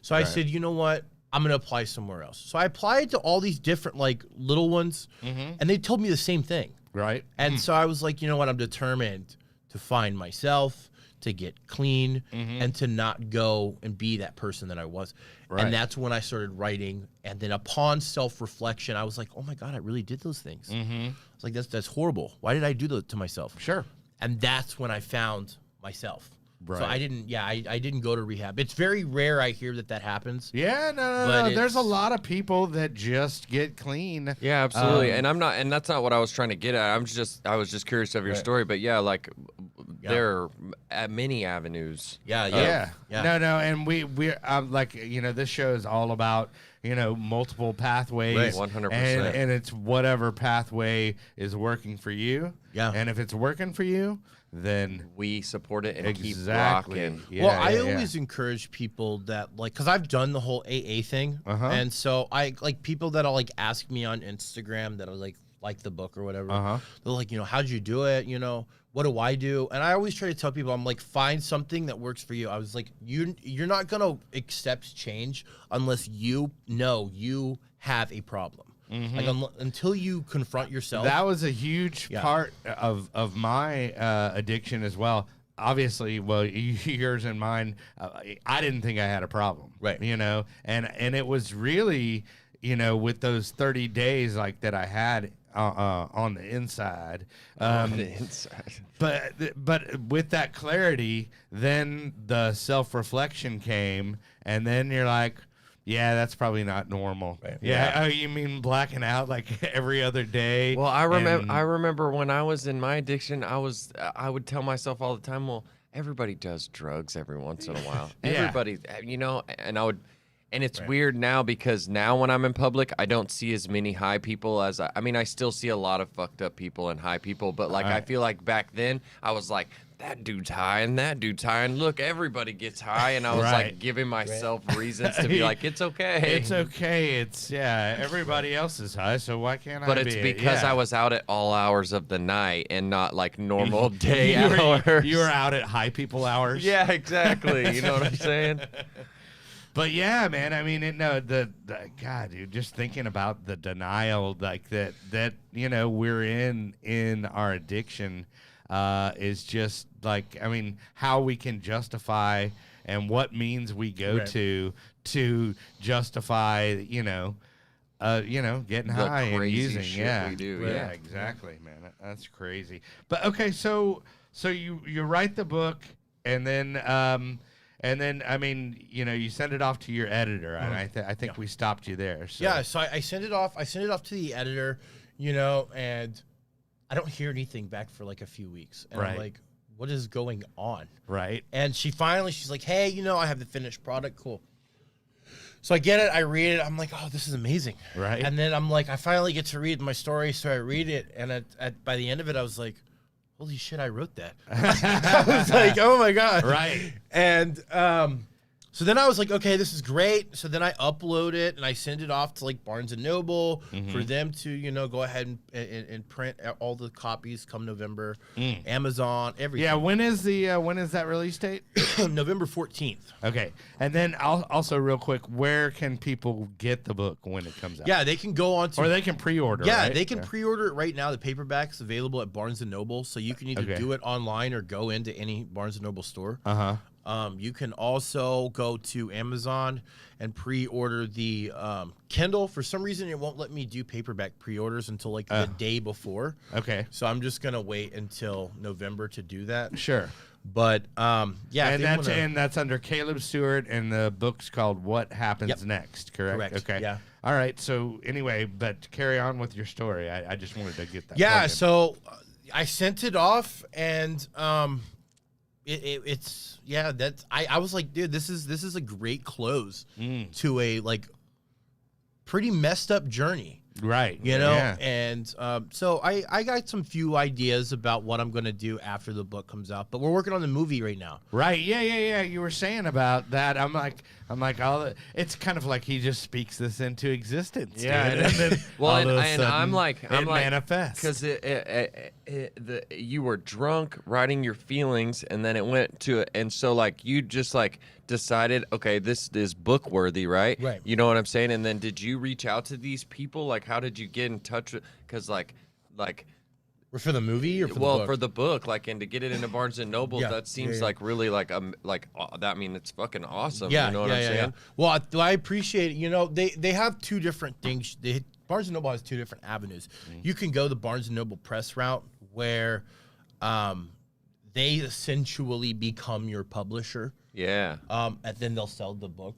So I said, you know what? I'm gonna apply somewhere else. So I applied to all these different like little ones, and they told me the same thing. Right. And so I was like, you know what? I'm determined to find myself, to get clean, and to not go and be that person that I was. Right. And that's when I started writing. And then upon self-reflection, I was like, oh my God, I really did those things. I was like, that's horrible. Why did I do that to myself? Sure. And that's when I found myself. Right. So I didn't go to rehab. It's very rare I hear that happens. Yeah, no. There's a lot of people that just get clean. Yeah, absolutely. And that's not what I was trying to get at. I was just curious of your story, but yeah, like there are many avenues. Yeah. No, and we're like, this show is all about, multiple pathways. Right. 100%. And it's whatever pathway is working for you. Yeah. And if it's working for you, then We support it and keep exactly. rocking. Yeah, Well, I yeah, always encourage people that because I've done the whole AA thing, and so I like people that'll like ask me on Instagram that are like the book or whatever. They're like, how'd you do it? What do I do? And I always try to tell people, I'm like, find something that works for you. I was like, you're not gonna accept change unless you know you have a problem. Like until you confront yourself. That was a huge part of my addiction as well. Obviously, well, yours and mine. I didn't think I had a problem, Right. and it was really, with those 30 days like that I had on the inside. On the inside. But with that clarity, then the self-reflection came, and then you're like, yeah, that's probably not normal. Right. Yeah. Oh, you mean blacking out like every other day? Well, I remember when I was in my addiction, I would tell myself all the time, well, everybody does drugs every once in a while. Yeah. Everybody, and it's weird now because now when I'm in public, I don't see as many high people as I still see a lot of fucked up people and high people, but like I feel like back then I was like, that dude's high and that dude's high and look, everybody gets high, and I was like giving myself reasons to be like, it's okay. It's okay. It's everybody else is high, so why can't I? But it's because I was out at all hours of the night and not like normal day hours. You were out at high people hours. Yeah, exactly. You know what I'm saying? But yeah, man. I mean, the God, dude. Just thinking about the denial, like that we're in our addiction, is just like, I mean, how we can justify and what means we go to justify, getting high and using. Shit we do. Yeah, exactly, man. That's crazy. But okay, so you write the book, and then I mean, you send it off to your editor, and I think we stopped you there. So. Yeah, so I sent it off. I sent it off to the editor, and I don't hear anything back for like a few weeks. And I'm like, what is going on? Right. And she's like, hey, I have the finished product. Cool. So I get it. I read it. I'm like, oh, this is amazing. Right. And then I'm like, I finally get to read my story. So I read it. And by the end of it, I was like, holy shit, I wrote that. I was like, oh my God. Right. And so then I was like, okay, this is great. So then I upload it and I send it off to like Barnes and Noble for them to, go ahead and print all the copies come November. Amazon, everything. Yeah, when is that release date? November 14th. Okay. And then also real quick, where can people get the book when it comes out? Yeah, they can go on to... Or they can pre-order, Yeah, right? they can pre-order it right now. The paperback's available at Barnes and Noble, so you can either do it online or go into any Barnes and Noble store. You can also go to Amazon and pre-order the Kindle. For some reason, it won't let me do paperback pre-orders until like the day before. Okay. So I'm just gonna wait until November to do that. Sure. But yeah, and that's under Caleb Steward, and the book's called What Happens Next. Correct. Okay. Yeah. All right. So anyway, but carry on with your story. I just wanted to get that. Yeah. So I sent it off, and it's that's I was like, dude, this is a great close to a like pretty messed up journey. Right. You know, Yeah. and so I got some few ideas about what I'm going to do after the book comes out, but we're working on the movie right now. Right. Yeah. You were saying about that. I'm like, it's kind of like he just speaks this into existence. Yeah, dude. And then well, all of a and I'm sudden, like, it manifests. because you were drunk writing your feelings, and then it went to it, and so like you just like decided, okay, this is book worthy, right? Right. You know what I'm saying? And then did you reach out to these people? Like, how did you get in touch with? Because like. For the movie or for the Well, book? for the book, like, and to get it into Barnes and Noble, Yeah, that seems yeah. like really like that. I mean, it's fucking awesome. Yeah, you know what I'm saying? Well, I appreciate it. You know, they have two different things. Barnes and Noble has two different avenues. You can go the Barnes and Noble press route, where they essentially become your publisher. Yeah. And then they'll sell the book.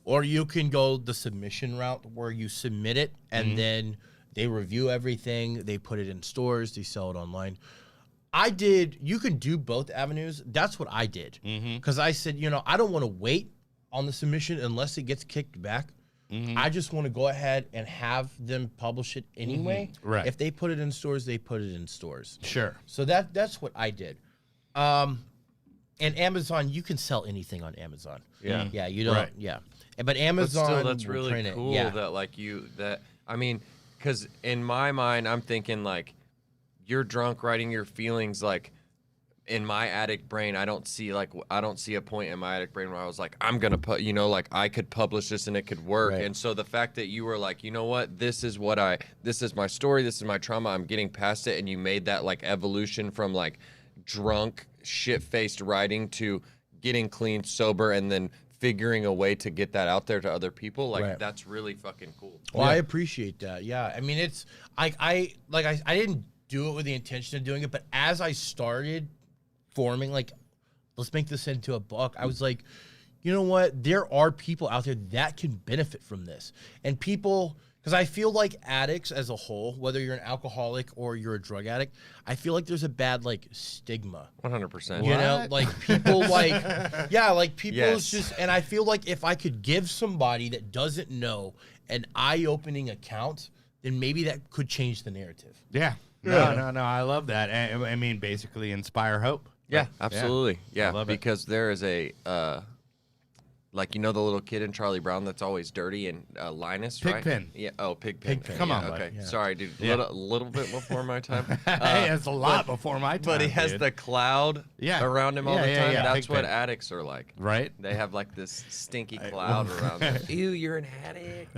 Or you can go the submission route, where you submit it and then they review everything, they put it in stores, they sell it online. You can do both avenues. That's what I did. Because I said, you know, I don't want to wait on the submission unless it gets kicked back. I just want to go ahead and have them publish it anyway. Right. If they put it in stores, they put it in stores. Sure. So that's what I did. And Amazon, you can sell anything on Amazon. Yeah. Yeah, you don't. Right. Yeah. But But Amazon, still, that's will really print it. cool Yeah. that like I mean, because in my mind, I'm thinking like you're drunk writing your feelings. Like in my addict brain, I don't see a point in my addict brain where I was like, I'm gonna put, you know, like I could publish this and it could work. Right. And so the fact that you were like, you know what, this is my story, this is my trauma, I'm getting past it, and you made that like evolution from like drunk, shit-faced writing to getting clean, sober, and then figuring a way to get that out there to other people, like Right. that's really fucking cool. Well, I appreciate that. Yeah. I mean, it's I didn't do it with the intention of doing it, but as I started forming, like, let's make this into a book, I was like, you know what? There are people out there that can benefit from this. And people, because I feel like addicts as a whole, whether you're an alcoholic or you're a drug addict, I feel like there's a bad like stigma. 100%. You know, What? like people like, yeah, like people Yes. just, and I feel like if I could give somebody that doesn't know an eye-opening account, then maybe that could change the narrative. Yeah. No. I love that. I mean, basically inspire hope. Yeah, absolutely. Yeah, love it. because there is a like, you know, the little kid in Charlie Brown that's always dirty, and Linus, right? Pigpen. Yeah. Oh, Pigpen. Pigpen, Come Yeah, on, buddy. okay. Yeah. Sorry, dude. Yeah. Little bit before my time. Hey, it's a lot before my time. But he has dude. the cloud around him all Yeah, the yeah, time. yeah. That's what Pigpen. addicts are like. Right. They have like this stinky cloud around them. Ew, you're an addict.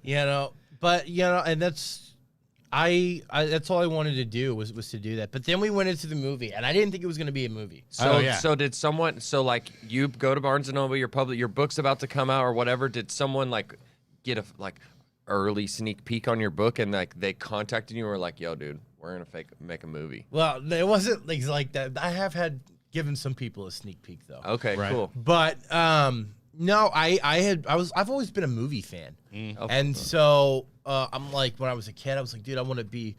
You know, but you know, and that's that's all I wanted to do was to do that. But then we went into the movie, and I didn't think it was going to be a movie. So, Oh, yeah. so did someone? So, like, you go to Barnes and Noble, your book's about to come out or whatever. Did someone like get a like early sneak peek on your book, and like they contacted you and were like, "Yo, dude, we're gonna make a movie." like Well, it wasn't like that. I have given some people a sneak peek though. Okay, Right. cool. But no, I've always been a movie fan, Oh, and so I'm like, when I was a kid, I was like, dude, I want to be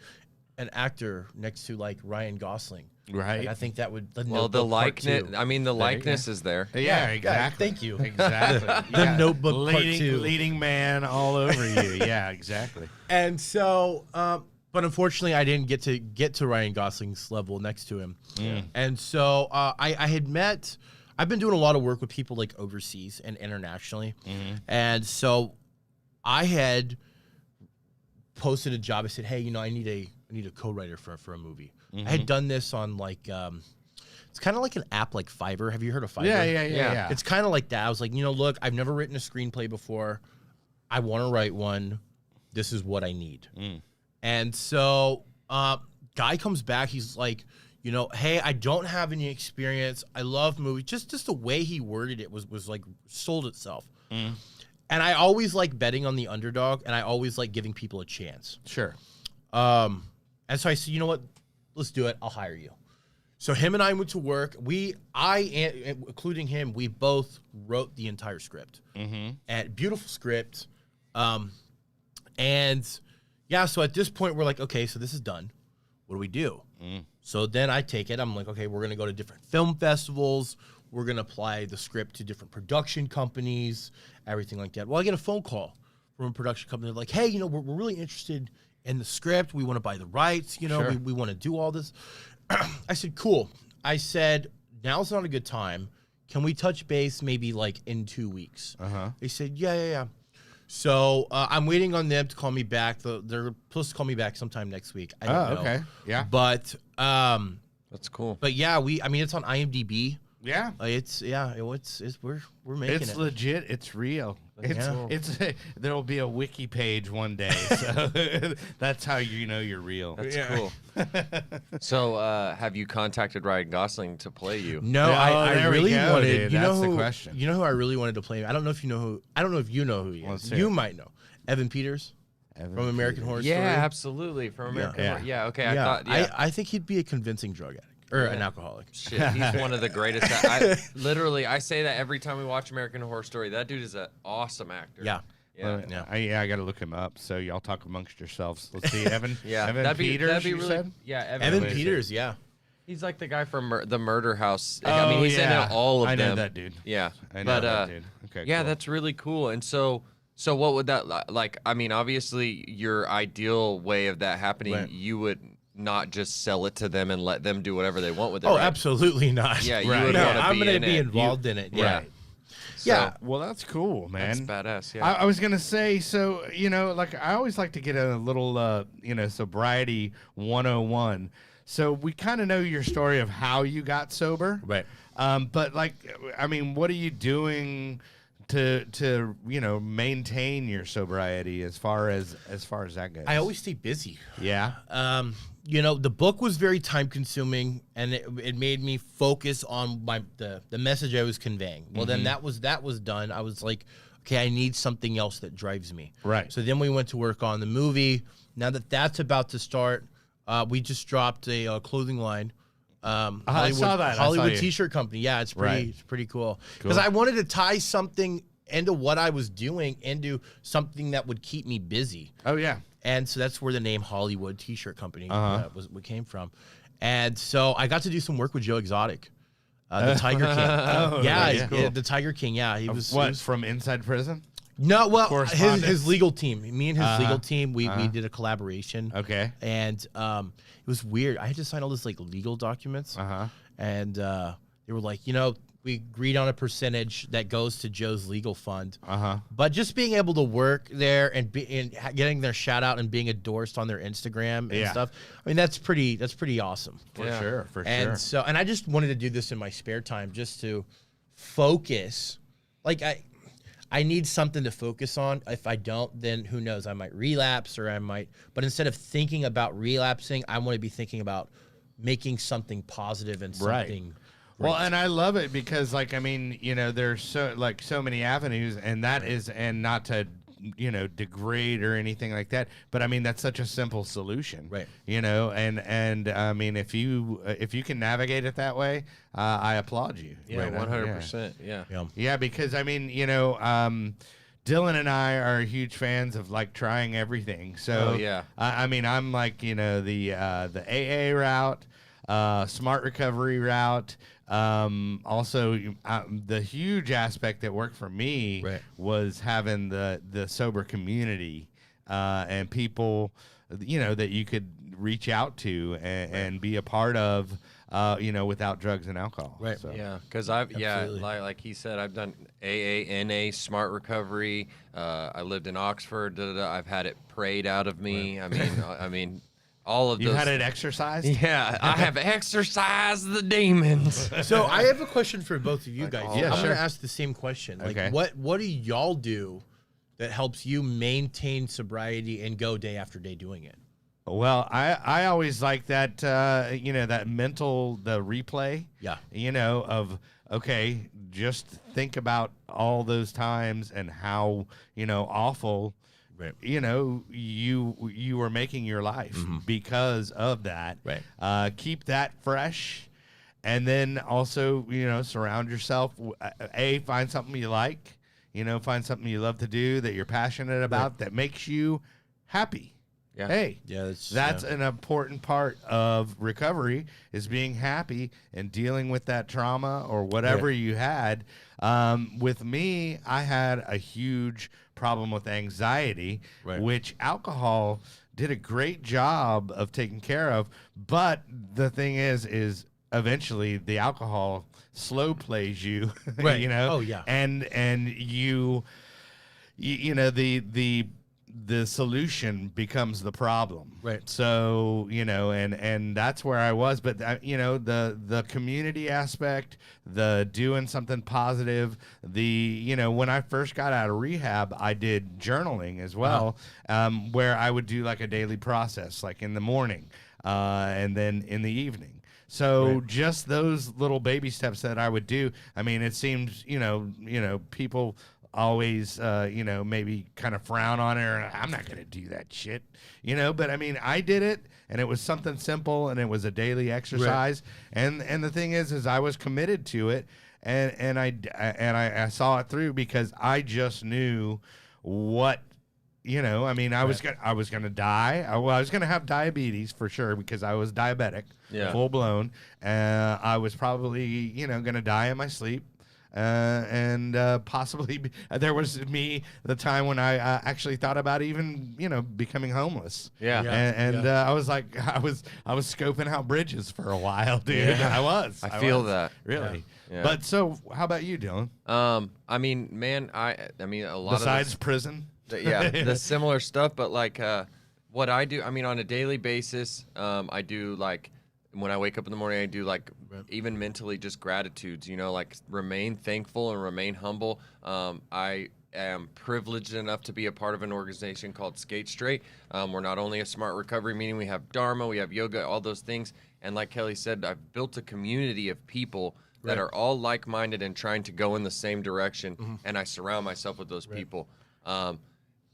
an actor next to like Ryan Gosling. Right. Like, I think that would. Well, the likeness. I mean, the you likeness is there. Yeah, Yeah, exactly. thank you. Exactly. The Notebook Part leading, 2. leading man all over you. Yeah, exactly. And so, but unfortunately, I didn't get to Ryan Gosling's level next to him. And so I've been doing a lot of work with people like overseas and internationally. And so I had posted a job. I said, hey, you know, I need a co-writer for a movie. I had done this on like, it's kind of like an app like Fiverr. Have you heard of Fiverr? Yeah. It's kind of like that. I was like, you know, look, I've never written a screenplay before. I want to write one. This is what I need. And so, guy comes back. He's like, you know, hey, I don't have any experience. I love movies. Just the way he worded it was like sold itself. And I always like betting on the underdog, and I always like giving people a chance. Sure. And so I said, you know what? Let's do it. I'll hire you. So him and I went to work. Including him, we both wrote the entire script. And beautiful script. And yeah, so at this point, we're like, okay, so this is done. what do we do? So then I take it. I'm like, okay, we're going to go to different film festivals. We're going to apply the script to different production companies, everything like that. Well, I get a phone call from a production company. They're like, hey, we're really interested in the script. We want to buy the rights. Sure. We want to do all this. I said, cool. I said, now's not a good time. Can we touch base maybe like in 2 weeks? They said, yeah. So I'm waiting on them to call me back. They're supposed to call me back sometime next week. I don't know. Okay. Yeah. But That's cool. But yeah, it's on IMDb. Yeah. We're making it. It's legit. It's real. It's there'll be a wiki page one day. So that's how you know you're real. That's cool. So, have you contacted Ryan Gosling to play you? No, I really wanted. Dude. That's the question. You know who I really wanted to play? I don't know if you know who. I don't know if you know who he is. You might know Evan Peters from American Horror Story. Yeah, absolutely. From American Horror. Yeah. Okay. I thought. Yeah. I think he'd be a convincing drug addict. Or an alcoholic. Shit, he's one of the greatest. I say that every time we watch American Horror Story. That dude is an awesome actor. Yeah. I got to look him up. So y'all talk amongst yourselves. Let's see, Evan. Evan Peters. That'd be you really, said? Yeah, Evan Peters. Yeah. He's like the guy from the Murder House. I mean, he's in all of them. I know that dude. Yeah, I know that dude. Okay. Yeah, cool. that's really cool. And so what would that like? I mean, obviously, your ideal way of that happening, you would not just sell it to them and let them do whatever they want with it. Oh, right? absolutely not. Yeah, you would want to I'm going to be it. involved in it. Yeah. Right. So, Yeah. Well, that's cool, man. That's badass. Yeah. I was gonna say, so like I always like to get a little, sobriety 101. So we kind of know your story of how you got sober, Right. But like, I mean, what are you doing to maintain your sobriety as far as that goes? I always stay busy. Yeah. The book was very time consuming, and it made me focus on the message I was conveying. Well, then that was done. I was like, okay, I need something else that drives me. Right. So then we went to work on the movie. Now that's about to start, we just dropped a clothing line. I saw that. Hollywood T-shirt company. Yeah, it's pretty cool. Because I wanted to tie something into what I was doing into something that would keep me busy. Oh yeah. And so that's where the name Hollywood T-shirt company came from. And so I got to do some work with Joe Exotic, the Tiger King. The Tiger King. Yeah, he was from inside prison. No, well, his legal team. Me and his legal team, we did a collaboration. Okay. And it was weird. I had to sign all this like legal documents. And they were like, we agreed on a percentage that goes to Joe's legal fund. But just being able to work there and getting their shout out and being endorsed on their Instagram and stuff. I mean, that's pretty awesome. For sure. And I just wanted to do this in my spare time just to focus. Like I need something to focus on. If I don't, then who knows? I might relapse but instead of thinking about relapsing, I want to be thinking about making something positive and something. Well, and I love it because, like, I mean, there's so many avenues, and not to, degrade or anything like that, but I mean, that's such a simple solution, right? And I mean, if you can navigate it that way, I applaud you. Yeah, 100%. Yeah, because I mean, Dylan and I are huge fans of like trying everything. So I mean, I'm like, the AA route, smart recovery route. Also, the huge aspect that worked for me was having the sober community and people, that you could reach out to and be a part of, without drugs and alcohol. Right. So. Yeah, because like he said, I've done AA, NA, smart recovery. I lived in Oxford. I've had it prayed out of me. I mean. All of you had it exercised? Yeah, I have exercised the demons. So I have a question for both of you guys. Yeah, I'm going to ask the same question. Like, what do y'all do that helps you maintain sobriety and go day after day doing it? Well, I always like that, that mental, the replay. Yeah. Of, okay, just think about all those times and how, awful. Right. You were making your life because of that. Right. Keep that fresh, and then also surround yourself. Find something you like. Find something you love to do that you're passionate about that makes you happy. Yeah. Hey, Yeah, that's an important part of recovery is being happy and dealing with that trauma or whatever you had. With me, I had a huge problem with anxiety, which alcohol did a great job of taking care of. But the thing is eventually the alcohol slow plays you, Right. you know? Oh, yeah. And you know, the solution becomes the problem. Right. So, you know, and that's where I was. But, you know, the community aspect, the doing something positive, you know, when I first got out of rehab, I did journaling as well, where I would do like a daily process, like in the morning and then in the evening. So just those little baby steps that I would do. I mean, it seems, you know, people always, you know, maybe kind of frown on it. Or, I'm not going to do that shit, you know. But I mean, I did it, and it was something simple, and it was a daily exercise. And the thing is I was committed to it, and I saw it through because I just knew what. You know, I mean, I was gonna die. I was gonna have diabetes for sure because I was diabetic, full blown. I was probably, you know, gonna die in my sleep, and possibly there was the time when I actually thought about even, you know, becoming homeless. I was like, I was scoping out bridges for a while, dude. I feel was, that really. Yeah. But so, how about you, Dylan? I mean, man, I mean, a lot besides of prison. The similar stuff, but like what I do, I mean, on a daily basis, I do like when I wake up in the morning, I do like even mentally just gratitudes, you know, like remain thankful and remain humble. I am privileged enough to be a part of an organization called Skate Straight. We're not only a smart recovery meeting, we have Dharma, we have yoga, all those things. And like Kelly said, I've built a community of people that are all like-minded and trying to go in the same direction. And I surround myself with those people.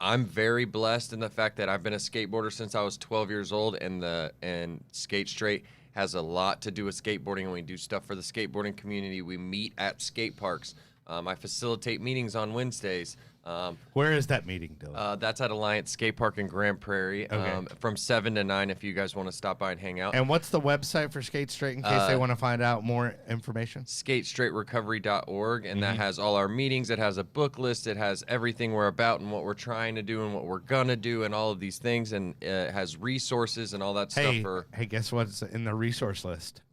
I'm very blessed in the fact that I've been a skateboarder since I was 12 years old, and Skate Straight has a lot to do with skateboarding, and we do stuff for the skateboarding community. We meet at skate parks. I facilitate meetings on Wednesdays. Where is that meeting, Dylan? That's at Alliance Skate Park in Grand Prairie, from 7 to 9 if you guys want to stop by and hang out. And what's the website for Skate Straight in case they want to find out more information? SkateStraightRecovery.org, and that has all our meetings. It has a book list. It has everything we're about and what we're trying to do and what we're going to do and all of these things, and it has resources and all that stuff. Hey, guess what's in the resource list?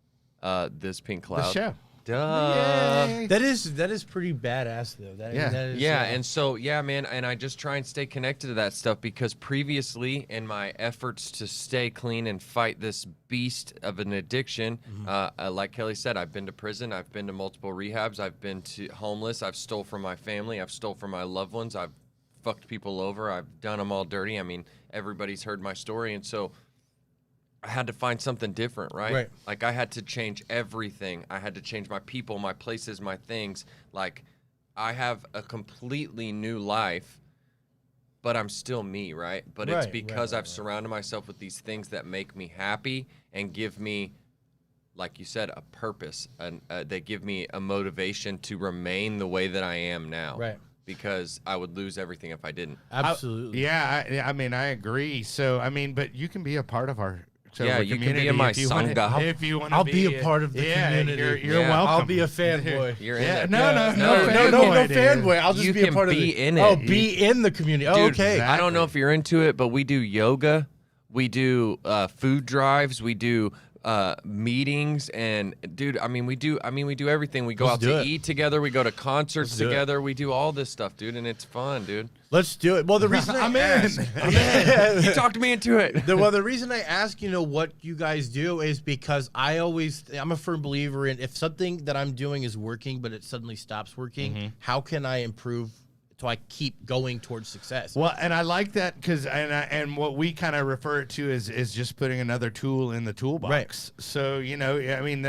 This Pink Cloud. The show. Duh. Yay. That is pretty badass though. That is, and so man, and I just try and stay connected to that stuff because previously in my efforts to stay clean and fight this beast of an addiction, like Kelly said, I've been to prison, I've been to multiple rehabs, I've been to homeless, I've stole from my family, I've stole from my loved ones, I've fucked people over, I've done them all dirty. I mean, everybody's heard my story, and so I had to find something different, right? Like I had to change everything. I had to change my people, my places, my things. Like I have a completely new life, but I'm still me, right? But it's because I've surrounded myself with these things that make me happy and give me, like you said, a purpose. And they give me a motivation to remain the way that I am now. Right. Because I would lose everything if I didn't. Absolutely. I mean, I agree. So, I mean, but you can be a part of our you can be in my sangha. If you want to I'll be a part of the community. You're welcome. I'll be a fanboy. You're in it. No fanboy. I'll just be a part of be it. in it. Oh, be in the community. Dude, oh, okay. I don't know if you're into it, but we do yoga, we do food drives, we do meetings, and dude, we do everything. We go out to eat together, we go to concerts together, we do all this stuff, dude, and it's fun, dude. Let's do it. Well, the reason I'm in. You talked me into it. The reason I ask, what you guys do is because I'm a firm believer in if something that I'm doing is working, but it suddenly stops working, how can I improve so I keep going towards success? Well, and I like that because and what we kind of refer to is just putting another tool in the toolbox. Right. So I mean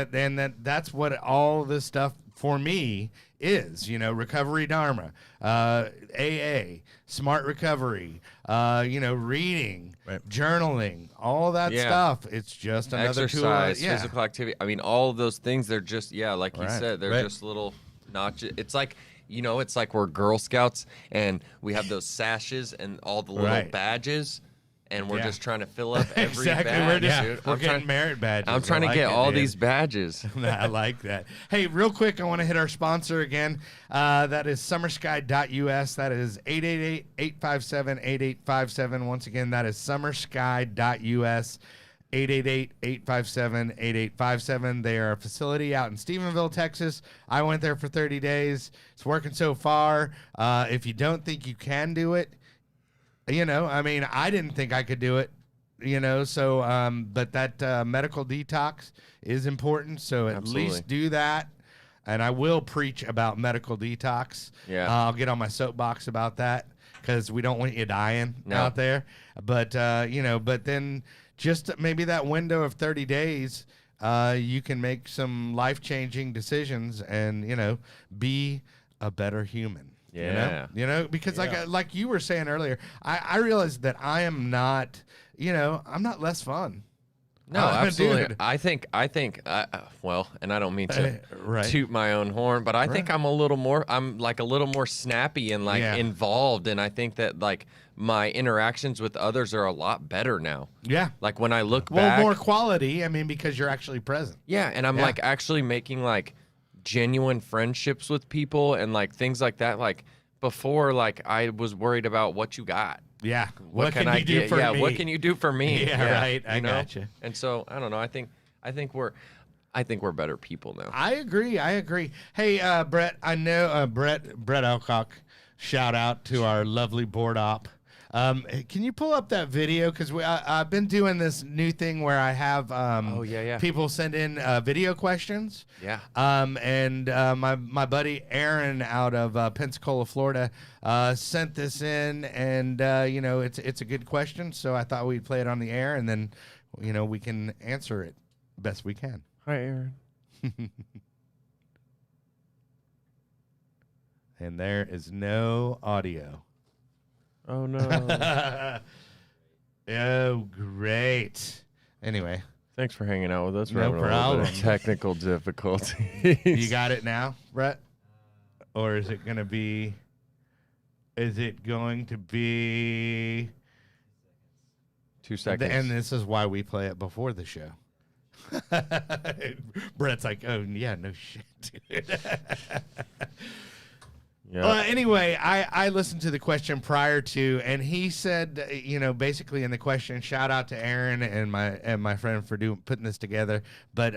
that's what all this stuff for me is. Recovery Dharma, AA, smart recovery, reading, journaling, all that stuff. It's just another exercise, tool. Physical activity. I mean, all of those things. They're just like you said. They're just little notches. It's like. It's like we're Girl Scouts and we have those sashes and all the little badges. and we're just trying to fill up every Exactly. badge. We're getting merit badges. I'm trying to get all these badges. I like that. Hey, real quick, I want to hit our sponsor again. That is summersky.us. That is 888-857-8857. Once again, that is summersky.us. 888-857-8857. They are a facility out in Stephenville, Texas. I went there for 30 days. It's working so far. If you don't think you can do it, I mean, I didn't think I could do it, so, but that medical detox is important. So at least do that. And I will preach about medical detox. Yeah. I'll get on my soapbox about that because we don't want you dying out there. But, but then just maybe that window of 30 days, you can make some life-changing decisions and, be a better human. Yeah. Because like you were saying earlier, I realized that I am not, I'm not less fun. No, absolutely. Dude. I think, well, and I don't mean to toot my own horn, but I think I'm a little more snappy and involved. And I think that my interactions with others are a lot better now. Yeah. Like when I look back. Well, more quality. I mean, because you're actually present. Yeah. And I'm actually making genuine friendships with people and things like that. Before, I was worried about what you got. Yeah. What can I do for me? What can you do for me? Yeah, right. I gotcha. And so I don't know. I think we're better people now. I agree. Hey, Brett. I know Brett Alcock. Shout out to our lovely board op. Can you pull up that video? Because I've been doing this new thing where I have people send in video questions. Yeah. And my buddy Aaron out of Pensacola, Florida, sent this in, and it's a good question. So I thought we'd play it on the air, and then we can answer it best we can. Hi, Aaron. And there is no audio. Oh, no. Oh, great. Anyway. Thanks for hanging out with us. No problem. Technical difficulties. You got it now, Brett? Or is it going to be... 2 seconds. And this is why we play it before the show. Brett's like, oh, yeah, no shit, dude. Yeah. Anyway, I listened to the question prior to, and he said, basically in the question, shout out to Aaron and my friend for putting this together. But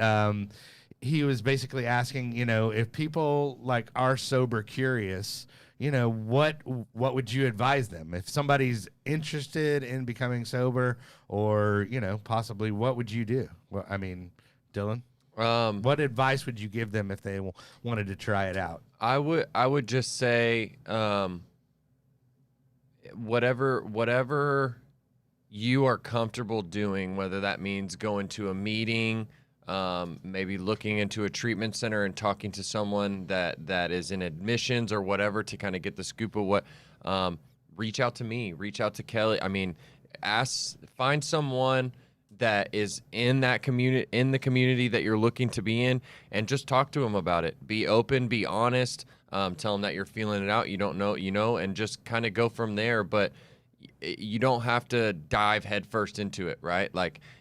he was basically asking, if people are sober curious, what would you advise them if somebody's interested in becoming sober, or possibly what would you do? Well, I mean, Dylan. What advice would you give them if they wanted to try it out? I would just say, whatever you are comfortable doing, whether that means going to a meeting, maybe looking into a treatment center and talking to someone that is in admissions or whatever to kind of get the scoop of what, reach out to me, reach out to Kelly. I mean, find someone that is in the community that you're looking to be in, and just talk to them about it. Be open, be honest, tell them that you're feeling it out. You don't know, and just kind of go from there. But you don't have to dive headfirst into it, right?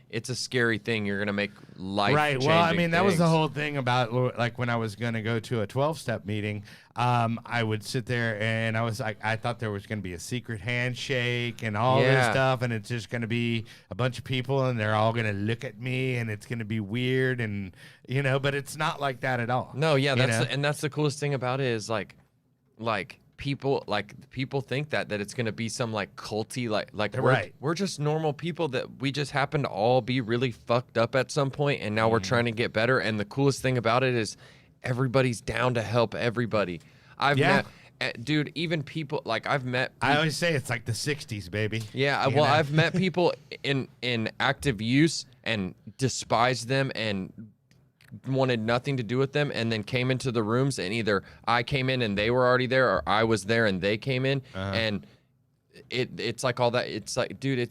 It's a scary thing. You're going to make life-changing Well, I mean, that was the things. whole thing about, when I was going to go to a 12-step meeting, I would sit there and I thought there was going to be a secret handshake and all this stuff, and it's just going to be a bunch of people, and they're all going to look at me, and it's going to be weird, and, but it's not like that at all. No, yeah, that's the coolest thing about it is, people think that it's gonna be some culty we're just normal people that we just happen to all be really fucked up at some point, and now we're trying to get better. And the coolest thing about it is everybody's down to help everybody. I've met even people I've met people, I always say it's like the 60s, baby. Yeah, well, I've met people in active use and despised them and wanted nothing to do with them, and then came into the rooms, and either I came in and they were already there, or I was there and they came in, and it's all that. It's dude,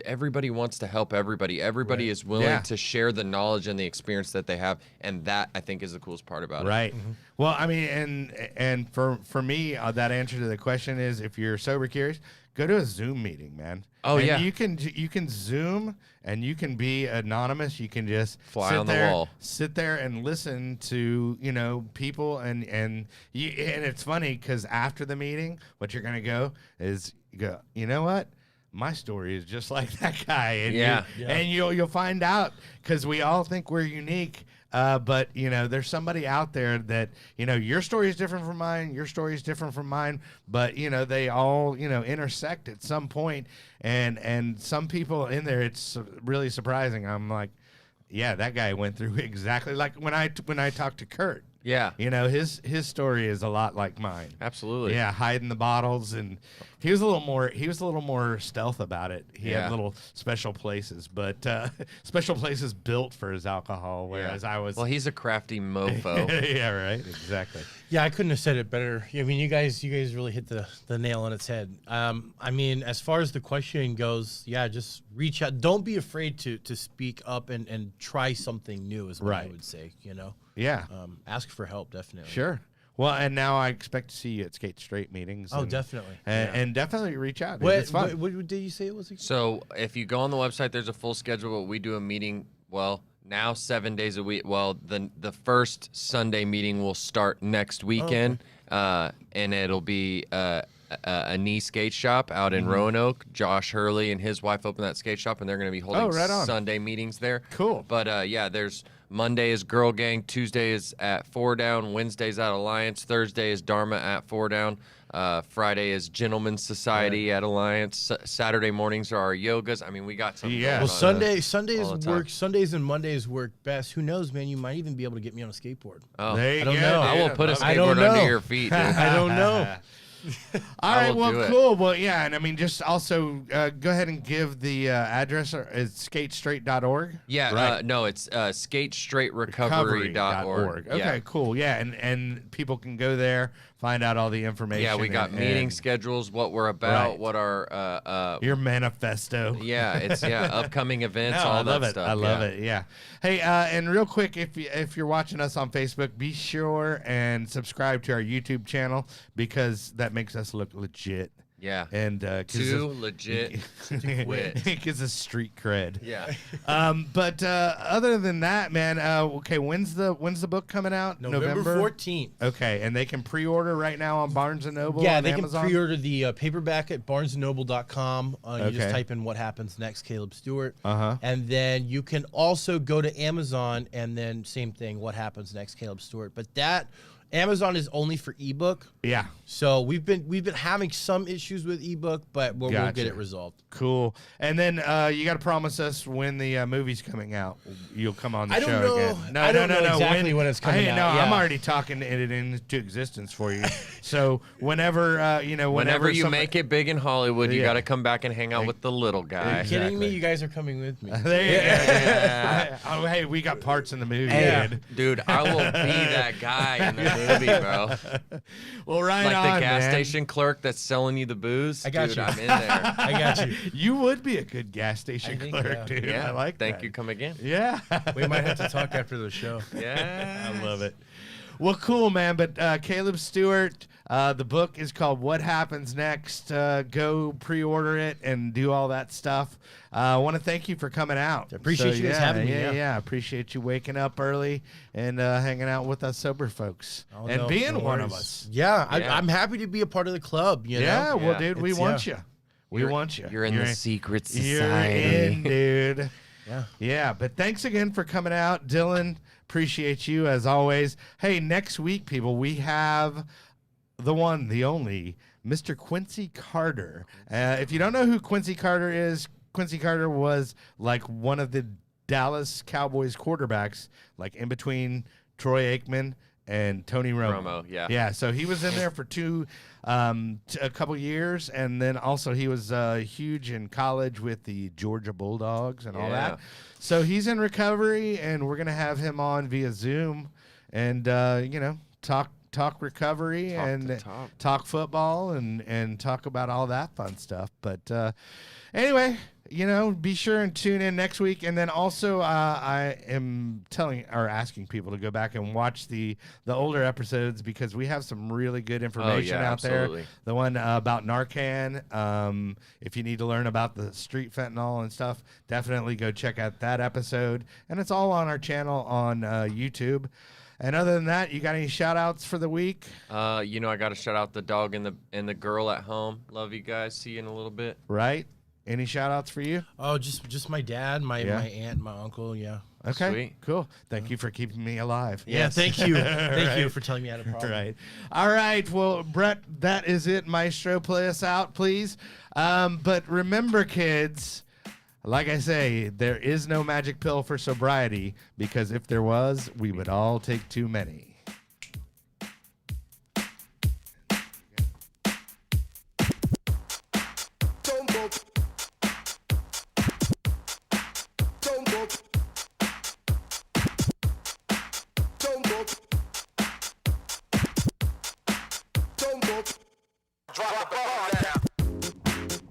everybody wants to help everybody. Everybody is willing to share the knowledge and the experience that they have, and that I think is the coolest part about it. Right. Mm-hmm. Well, I mean, and for me, that answer to the question is, if you're sober curious, go to a Zoom meeting, man. Oh, and yeah. you can Zoom and you can be anonymous. You can just Fly on the wall. sit there and listen to people and it's funny because after the meeting, what you're gonna go is you go, you know what? My story is just like that guy, and and you'll find out because we all think we're unique. But there's somebody out there that your story is different from mine, your story is different from mine, but they all intersect at some point, and some people in there, it's really surprising. I'm like, yeah, that guy went through exactly like when I talked to Kurt. Yeah. His story is a lot like mine. Absolutely. Yeah, hiding the bottles, and he was a little more stealth about it. He had little special places, but special places built for his alcohol, whereas I was. Well, he's a crafty mofo. Yeah, right. Exactly. Yeah, I couldn't have said it better. I mean, you guys really hit the nail on its head. I mean, as far as the questioning goes, yeah, just reach out. Don't be afraid to speak up and try something new is what I would say, Yeah. Ask for help, definitely. Sure. Well, and now I expect to see you at Skate Straight meetings. Oh, definitely. And definitely reach out. Dude. What, It's fun. what did you say it was again? So if you go on the website, there's a full schedule. But we do a meeting. Well, now 7 days a week. Well, the first Sunday meeting will start next weekend, and it'll be a knee skate shop out in Roanoke. Josh Hurley and his wife opened that skate shop, and they're going to be holding right on. Sunday meetings there. Cool. But there's Monday is Girl Gang, Tuesday is at 4 Down, Wednesday's at Alliance, Thursday is Dharma at 4 Down, Friday is Gentlemen's Society at Alliance, Saturday mornings are our yogas. I mean, we got some. Yeah. Well, Sundays all the time. work. Sundays and Mondays work best. Who knows, man? You might even be able to get me on a skateboard. Oh, There you I don't go, know. I will dude. put a I don't skateboard under know. your feet, dude. I don't know. All I right, will do well, it. cool. Well, yeah, and I mean, just also go ahead and give the address. It's skatestraight.org. Yeah, Right. no, it's skatestraightrecovery.org. Okay, Yeah. cool. Yeah, and people can go there, find out all the information. Yeah, we got and- meeting and schedules, what we're about, Right. what our your manifesto. it's upcoming events, No, all I love that it. stuff. I love it. Yeah. Hey, and real quick, if you're watching us on Facebook, be sure and subscribe to our YouTube channel because that makes us look legit. Yeah. And Too legit to quit. it gives us street cred. Yeah. But other than that, man, okay, when's the book coming out? November 14th. Okay, and they can pre-order right now on Barnes and Noble. Yeah, and they Amazon? can pre-order the paperback at barnesandnoble.com. You Okay. just type in what happens next, Caleb Stewart. Uh-huh. And then you can also go to Amazon and then same thing, what happens next, Caleb Stewart. But that Amazon is only for ebook. Yeah. So we've been having some issues with ebook, but we'll Gotcha. get it resolved. Cool. And then you got to promise us when the movie's coming out. You'll come on the I show don't know. again. I don't know exactly when it's coming out, No, I'm yeah. already talking it into existence for you. So whenever Whenever you somebody- make it big in Hollywood, you Yeah. got to come back and hang out with the little guy. Are you kidding me? Exactly. You guys are coming with me. There you go. Oh, hey, we got parts in the movie. Hey, dude. dude, I will be that guy in the movie, bro. Well, right Like on, the gas man. station clerk that's selling you the booze. I got dude, you. I'm in there. I got you. You would be a good gas station I think, clerk, yeah. dude. Yeah, I like Thank that. you. Come again. Yeah. We might have to talk after the show. Yeah. I love it. Well, cool, man. But Caleb Stewart, the book is called What Happens Next. Go pre-order it and do all that stuff. I want to thank you for coming out. I appreciate you guys having me, yeah. Yeah, appreciate you waking up early and hanging out with us sober folks Oh, and no, being no one of worries. us. Yeah, Yeah. I'm happy to be a part of the club. You Yeah, know? well, Yeah. dude, we It's- want yeah. you. We want you. You're in the secret You're society. in, dude. Yeah. Yeah, but thanks again for coming out, Dylan. Appreciate you as always. Hey, next week, people, we have the one, the only, Mr. Quincy Carter. If you don't know who Quincy Carter is, Quincy Carter was like one of the Dallas Cowboys quarterbacks, like in between Troy Aikman and Tony Romo. Romo, yeah. Yeah, so he was in there for a couple years, and then also he was huge in college with the Georgia Bulldogs and all Yeah. that. So he's in recovery, and we're gonna have him on via Zoom, and talk recovery Talk and the talk. talk football and talk about all that fun stuff. But anyway, be sure and tune in next week. And then also, I am asking people to go back and watch the older episodes because we have some really good information out absolutely. there. The one about Narcan. If you need to learn about the street fentanyl and stuff, definitely go check out that episode. And it's all on our channel on YouTube. And other than that, you got any shout outs for the week? I got to shout out the dog and the girl at home. Love you guys. See you in a little bit. Right? Any shout outs for you? Oh, just my dad, my aunt, my uncle. Yeah. Okay. Sweet. Cool. Thank you for keeping me alive. Yeah. Thank you. Thank you for telling me I had a problem. Right. All right. Well, Brett, that is it. Maestro, play us out, please. But remember, kids, like I say, there is no magic pill for sobriety because if there was, we would all take too many. Drop a bomb.